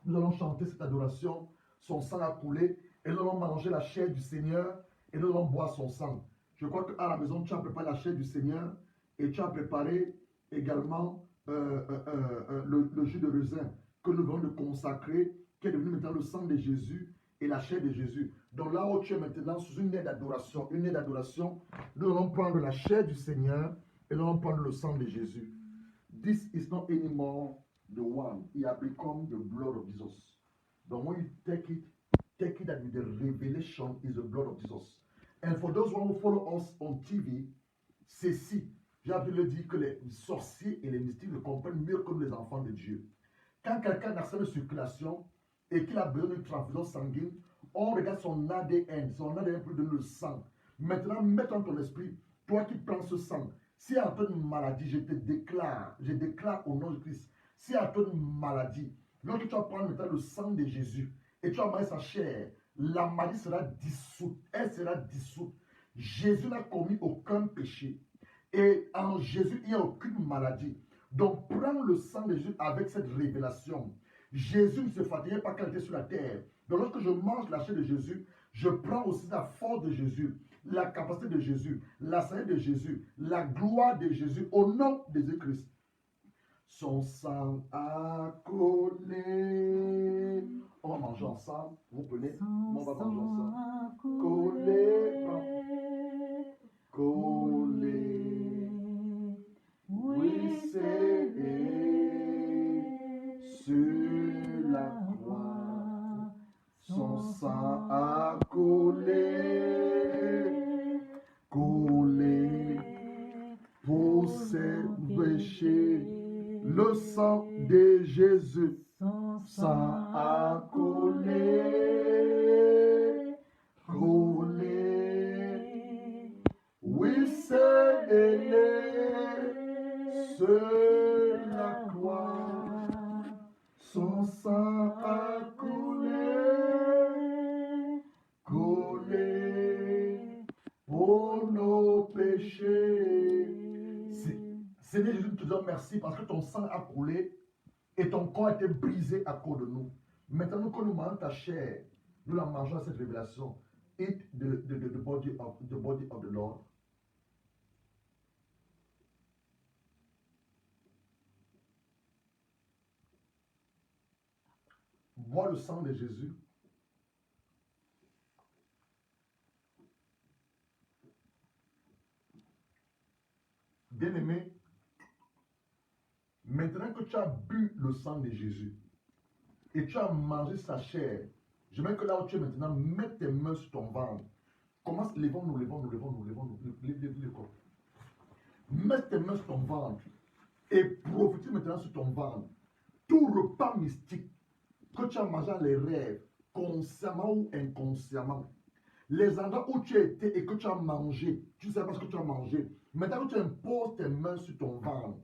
nous allons chanter cette adoration. Son sang a coulé et nous allons manger la chair du Seigneur et nous allons boire son sang. Je crois qu'à la maison, tu as préparé la chair du Seigneur et tu as préparé également le jus de raisin que nous venons de consacrer, qui est devenu maintenant le sang de Jésus et la chair de Jésus. Donc là où tu es maintenant sous une aide d'adoration, nous allons prendre la chair du Seigneur et nous allons prendre le sang de Jésus. This is not anymore the one. It has become the blood of Jesus. Donc when you take it that with the revelation is the blood of Jesus. And for those who follow us on TV, c'est si. J'ai appris le dire que les sorciers et les mystiques le comprennent mieux que les enfants de Dieu. Quand quelqu'un a cette circulation et qu'il a besoin d'une transfusion sanguine, on regarde son ADN. Son ADN peut donner le sang. Maintenant, mets dans ton esprit, toi qui prends ce sang, si à toi une maladie, je déclare au nom de Christ, si à toi une maladie, lorsque tu vas prendre maintenant le sang de Jésus et tu vas manger sa chair, la maladie sera dissoute. Elle sera dissoute. Jésus n'a commis aucun péché. Et en Jésus, il n'y a aucune maladie. Donc, prends le sang de Jésus avec cette révélation. Jésus ne se fatiguait pas quand il était sur la terre. Donc, lorsque je mange la chair de Jésus, je prends aussi la force de Jésus, la capacité de Jésus, la sagesse de Jésus, la gloire de Jésus, au nom de Jésus-Christ. Son sang a collé. On va manger ensemble. Vous prenez. On va manger ensemble. Collé. Collé. Oui, c'est sur la croix, son sang a coulé, coulé pour ses péchés. Le sang de Jésus, sang a coulé, coulé. Oui, c'est sur la croix, son sang a coulé, coulé pour nos péchés. Seigneur Jésus, nous te disons merci parce que ton sang a coulé et ton corps a été brisé à cause de nous. Maintenant que nous mangeons ta chair, nous la mangeons à cette révélation. Eat the body of the Lord. Bois le sang de Jésus. Bien-aimé, maintenant que tu as bu le sang de Jésus et tu as mangé sa chair, j'aimerais que là où tu es maintenant, mets tes mains sur ton ventre. Commence, lève le corps. Mets tes mains sur ton ventre et profite maintenant sur ton ventre. Tout repas mystique que tu as mangé dans les rêves, consciemment ou inconsciemment, les endroits où tu as été et que tu as mangé, tu ne sais pas ce que tu as mangé. Maintenant que tu imposes tes mains sur ton ventre,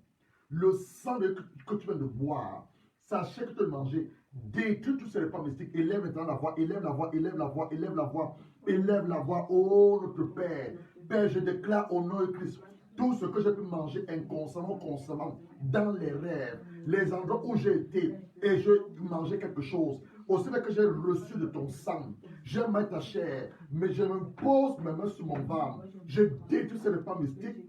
le sang que tu viens de boire, sachez que tu as mangé, détruis tous ces repas mystiques. Élève maintenant la voix, élève la voix, élève la voix, élève la voix, élève la voix. Oh notre Père, Père, je déclare au nom de Christ, tout ce que j'ai pu manger inconsciemment, consciemment, dans les rêves, les endroits où j'ai été et j'ai mangé quelque chose, aussi bien que j'ai reçu de ton sang, j'ai mangé ta chair, mais je me pose mes mains sur mon ventre, je détruis ces repas mystiques,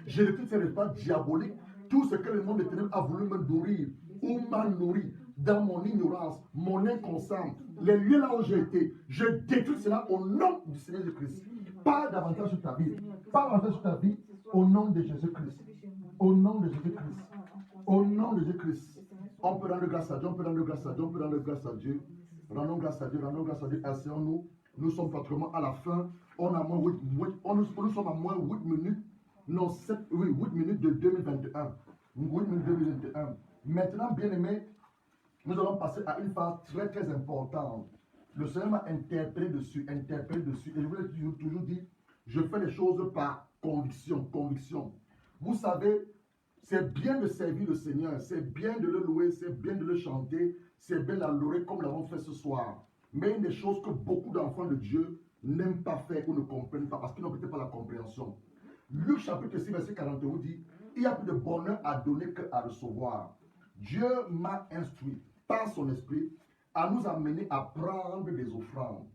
je détruis ces repas diaboliques, tout ce que le monde des ténèbres a voulu me nourrir ou m'a nourri dans mon ignorance, mon inconscient, les lieux là où j'ai été, je détruis cela au nom du Seigneur Jésus-Christ. Pas davantage sur ta vie, pas davantage sur ta vie, au nom de Jésus-Christ. Au nom de Jésus-Christ. Au nom de Jésus-Christ. On peut rendre grâce à Dieu, on peut rendre grâce à Dieu, on peut rendre grâce à Dieu. Rendons grâce à Dieu, rendons grâce à Dieu. Asseyons-nous. Nous sommes pratiquement à la fin. On a moins 8, nous sommes à moins 8 minutes. Non, 8 minutes de 2021. 8 minutes de 2021. Maintenant, bien aimé, nous allons passer à une phase très très importante. Le Seigneur m'a interpellé dessus. Et je vous l'ai toujours dit, je fais les choses par conviction. Vous savez, c'est bien de servir le Seigneur, c'est bien de le louer, c'est bien de le chanter, c'est bien de l'adorer comme nous l'avons fait ce soir. Mais une des choses que beaucoup d'enfants de Dieu n'aiment pas faire ou ne comprennent pas parce qu'ils n'ont peut-être pas la compréhension. Luc chapitre 6, verset 41 dit, il y a plus de bonheur à donner qu'à recevoir. Dieu m'a instruit par son esprit à nous amener à prendre des offrandes.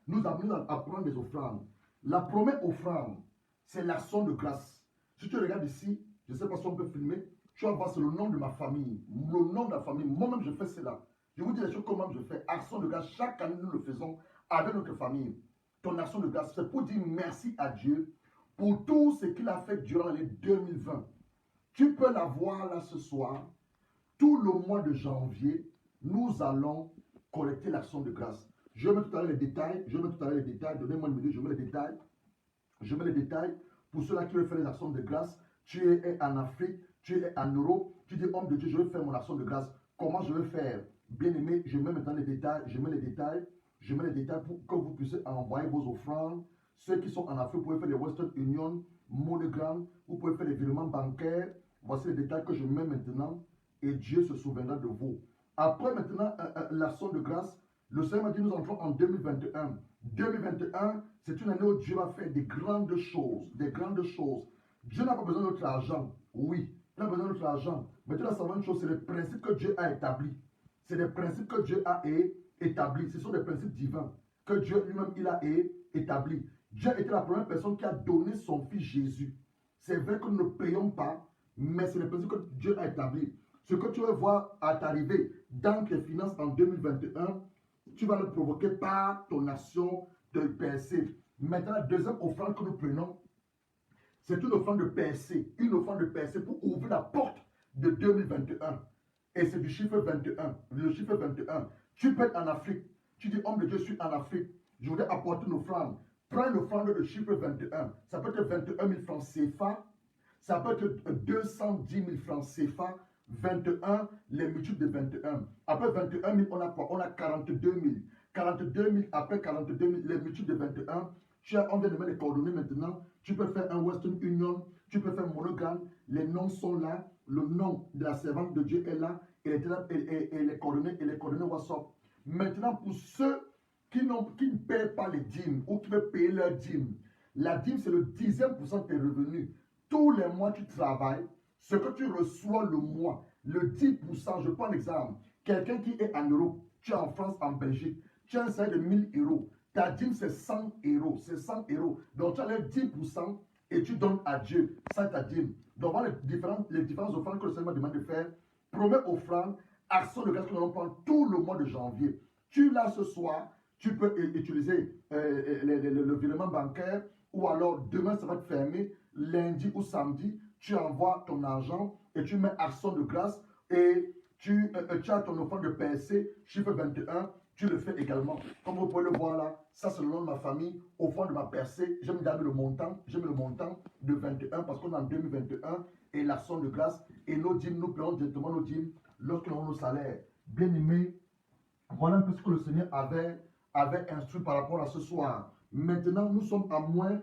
Nous amener à prendre des offrandes. La première offrande, c'est l'action de grâce. Si tu regardes ici, je ne sais pas si on peut filmer, tu vas voir, c'est le nom de ma famille. Le nom de la famille. Moi-même, je fais cela. Je vous dis les choses comment je fais. Action de grâce, chaque année, nous le faisons avec notre famille. Ton action de grâce, c'est pour dire merci à Dieu pour tout ce qu'il a fait durant l'année 2020. Tu peux la voir là ce soir. Tout le mois de janvier, nous allons collecter l'action de grâce. Je mets tout à l'heure les détails. Donnez-moi une minute, je mets les détails. Pour ceux-là qui veulent faire les actions de grâce, tu es en Afrique, tu es en Europe, tu dis, homme de Dieu, je veux faire mon action de grâce. Comment je vais faire? Bien aimé, je mets maintenant les détails, je mets les détails pour que vous puissiez envoyer vos offrandes. Ceux qui sont en Afrique, vous pouvez faire les Western Union, MoneyGram, vous pouvez faire les virements bancaires. Voici les détails que je mets maintenant et Dieu se souviendra de vous. Après maintenant, l'action de grâce, le Seigneur m'a dit, nous entrons en 2021. 2021, c'est une année où Dieu va faire des grandes choses. Dieu n'a pas besoin de notre argent. Oui, il n'a pas besoin de notre argent. Mais Dieu a savoir une chose, c'est les principes que Dieu a établis. C'est des principes que Dieu a établis. Ce sont des principes divins que Dieu lui-même il a établis. Dieu était la première personne qui a donné son fils Jésus. C'est vrai que nous ne payons pas, mais c'est les principes que Dieu a établis. Ce que tu vas voir à t'arriver dans tes finances en 2021, tu vas le provoquer par ton action de percée. Maintenant, la deuxième offrande que nous prenons, c'est une offrande de percée. Une offrande de percée pour ouvrir la porte de 2021. Et c'est du chiffre 21. Le chiffre 21. Tu peux être en Afrique. Tu dis, homme de Dieu, je suis en Afrique. Je voudrais apporter une offrande. Prends l'offrande de chiffre 21. Ça peut être 21 000 francs CFA. Ça peut être 210 000 francs CFA. 21, les multiples de 21. Après 21 000, on a quoi? On a 42 000. 42 000, après 42 000, les multiples de 21. On vient de mettre les coordonnées maintenant. Tu peux faire un Western Union. Tu peux faire Monogram. Les noms sont là. Le nom de la servante de Dieu est là. Et les coordonnées WhatsApp. Maintenant, pour ceux qui ne paient pas les dîmes ou qui veulent payer leurs dîmes, la dîme, c'est le 10e % de tes revenus. Tous les mois, tu travailles. Ce que tu reçois le mois, le 10%, je prends l'exemple. Quelqu'un qui est en Europe, tu es en France, en Belgique, tu as un salaire de 1000 euros. Ta dîme, c'est 100 euros. C'est 100 euros. Donc, tu as les 10% et tu donnes à Dieu. Ça, ta dîme. Donc, voilà les différentes offrandes que le Seigneur me demande de faire. Première offrande, action de grâce que nous allons prendre tout le mois de janvier. Tu l'as ce soir, tu peux utiliser le virement bancaire ou alors demain, ça va te fermer. Lundi ou samedi, tu envoies ton argent et tu mets action de grâce et tu as ton offrande de PSC, chiffre 21, tu le fais également. Comme vous pouvez le voir là, ça c'est le nom de ma famille, offrande de ma PSC, j'ai mis le montant de 21 parce qu'on est en 2021 et l'action de grâce et nos dîmes, nous payons directement nos dîmes lorsque nous avons nos salaires. Bien aimé, voilà un peu ce que le Seigneur avait instruit par rapport à ce soir. Maintenant, nous sommes à moins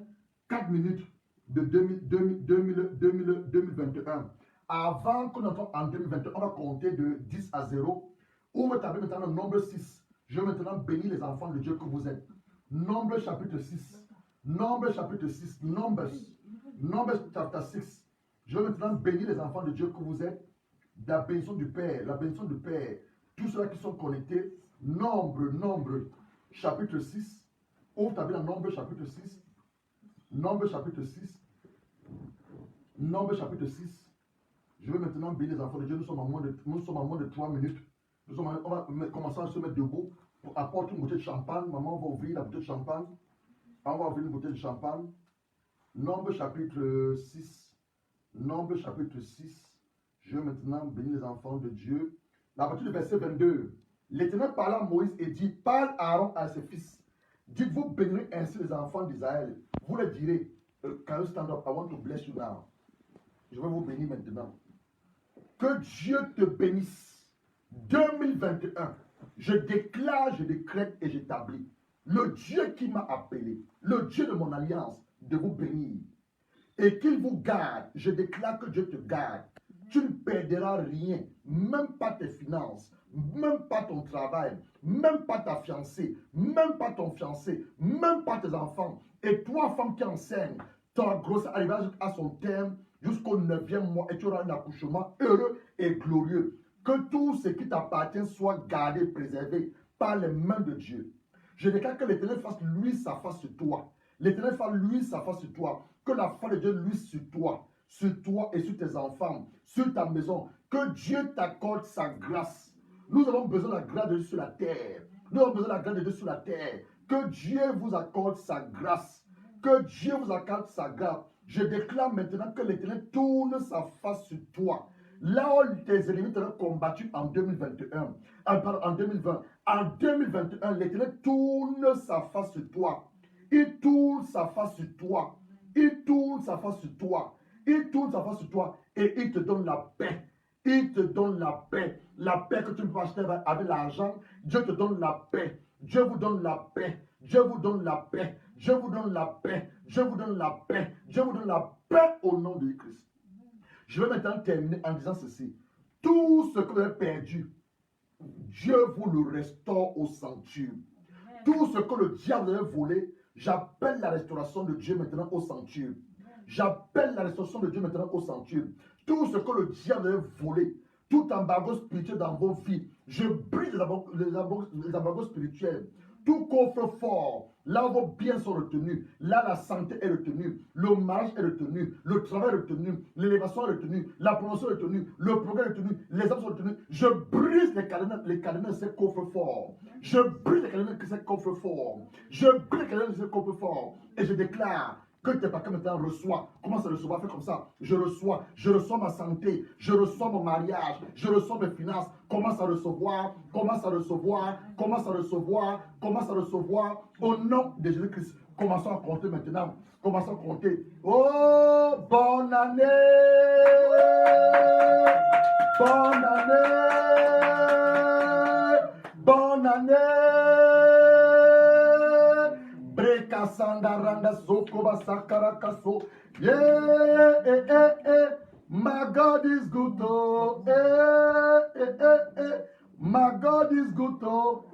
4 minutes de 2021. Avant qu'on entre en 2021, on va compter de 10 à 0. On va taper maintenant le nombre 6. Je vais maintenant bénir les enfants de Dieu que vous êtes. Nombre chapitre 6. Nombre chapitre 6. Nombre chapitre 6. Je vais maintenant bénir les enfants de Dieu que vous êtes. La bénédiction du Père. La bénédiction du Père. Tous ceux qui sont connectés. Nombre chapitre 6. Ouvre ta Bible dans Nombre chapitre 6. Nombre chapitre 6. Nombre chapitre 6. Je vais maintenant bénir les enfants de Dieu. Nous sommes à moins de 3 minutes. On va commencer à se mettre debout pour apporter une bouteille de champagne. Maman va ouvrir la bouteille de champagne. On va ouvrir une bouteille de champagne. Nombre chapitre 6. Nombre chapitre 6. Je vais maintenant bénir les enfants de Dieu. À partir du verset 22. L'Éternel parla à Moïse et dit, parle à Aaron à ses fils. Dites-vous bénirez ainsi les enfants d'Israël. Vous leur direz, can you stand up? I want to bless you now. Je vais vous bénir maintenant. Que Dieu te bénisse. 2021, je déclare, je décrète et j'établis. Le Dieu qui m'a appelé, le Dieu de mon alliance, de vous bénir. Et qu'il vous garde. Je déclare que Dieu te garde. Tu ne perdras rien, même pas tes finances, même pas ton travail, même pas ta fiancée, même pas ton fiancé, même pas tes enfants. Et toi, femme qui enseigne, ta grossesse arrivera à son terme jusqu'au 9e mois et tu auras un accouchement heureux et glorieux. Que tout ce qui t'appartient soit gardé, préservé par les mains de Dieu. Je déclare que l'Éternel fasse lui sa face sur toi. L'Éternel fasse lui sa face sur toi. Que la face de Dieu lui sur toi et sur tes enfants, sur ta maison. Que Dieu t'accorde sa grâce. Nous avons besoin de la grâce de Dieu sur la terre. Nous avons besoin de la grâce de Dieu sur la terre. Que Dieu vous accorde sa grâce. Que Dieu vous accorde sa grâce. Je déclare maintenant que l'Éternel tourne sa face sur toi. Là où tes ennemis t'ont combattu en 2021, en 2020, en 2021, l'Éternel tourne sa face sur toi. Il tourne sa face sur toi. Il tourne sa face sur toi. Il tourne sa face sur toi et il te donne la paix. Il te donne la paix. La paix que tu ne peux pas acheter avec l'argent. Dieu te donne la paix. Dieu vous donne la paix. Dieu vous donne la paix. Dieu vous donne la paix. Dieu vous donne la paix. Dieu vous donne la paix au nom de Christ. Je vais maintenant terminer en disant ceci. Tout ce que vous avez perdu, Dieu vous le restaure au centuple. Tout ce que le diable avait volé, j'appelle la restauration de Dieu maintenant au centuple. J'appelle la restauration de Dieu maintenant au centuple. Tout ce que le diable avait volé, tout embargo spirituel dans vos vies, je brise les embargos spirituels. Tout coffre fort, là où vos biens sont retenus, là la santé est retenue, le mariage est retenu, le travail est retenu, l'élévation est retenue, la promotion est retenue, le progrès est retenu, les âmes sont retenues. Je brise les cadenas de ces coffres forts. Je brise les cadenas de ces coffres forts. Je brise les cadenas de ces coffres forts. Et je déclare Que tes paquets maintenant reçoivent. Commence à recevoir, fais comme ça. Je reçois ma santé, je reçois mon mariage, je reçois mes finances. Commence à recevoir, commence à recevoir, commence à recevoir, commence à recevoir. Au nom de Jésus-Christ, commençons à compter maintenant. Commençons à compter. Oh, bonne année! Bonne année! Bonne année! Breka sandaranda sokoba sakara kaso. Yeah, my God is good, oh. My God is good, oh.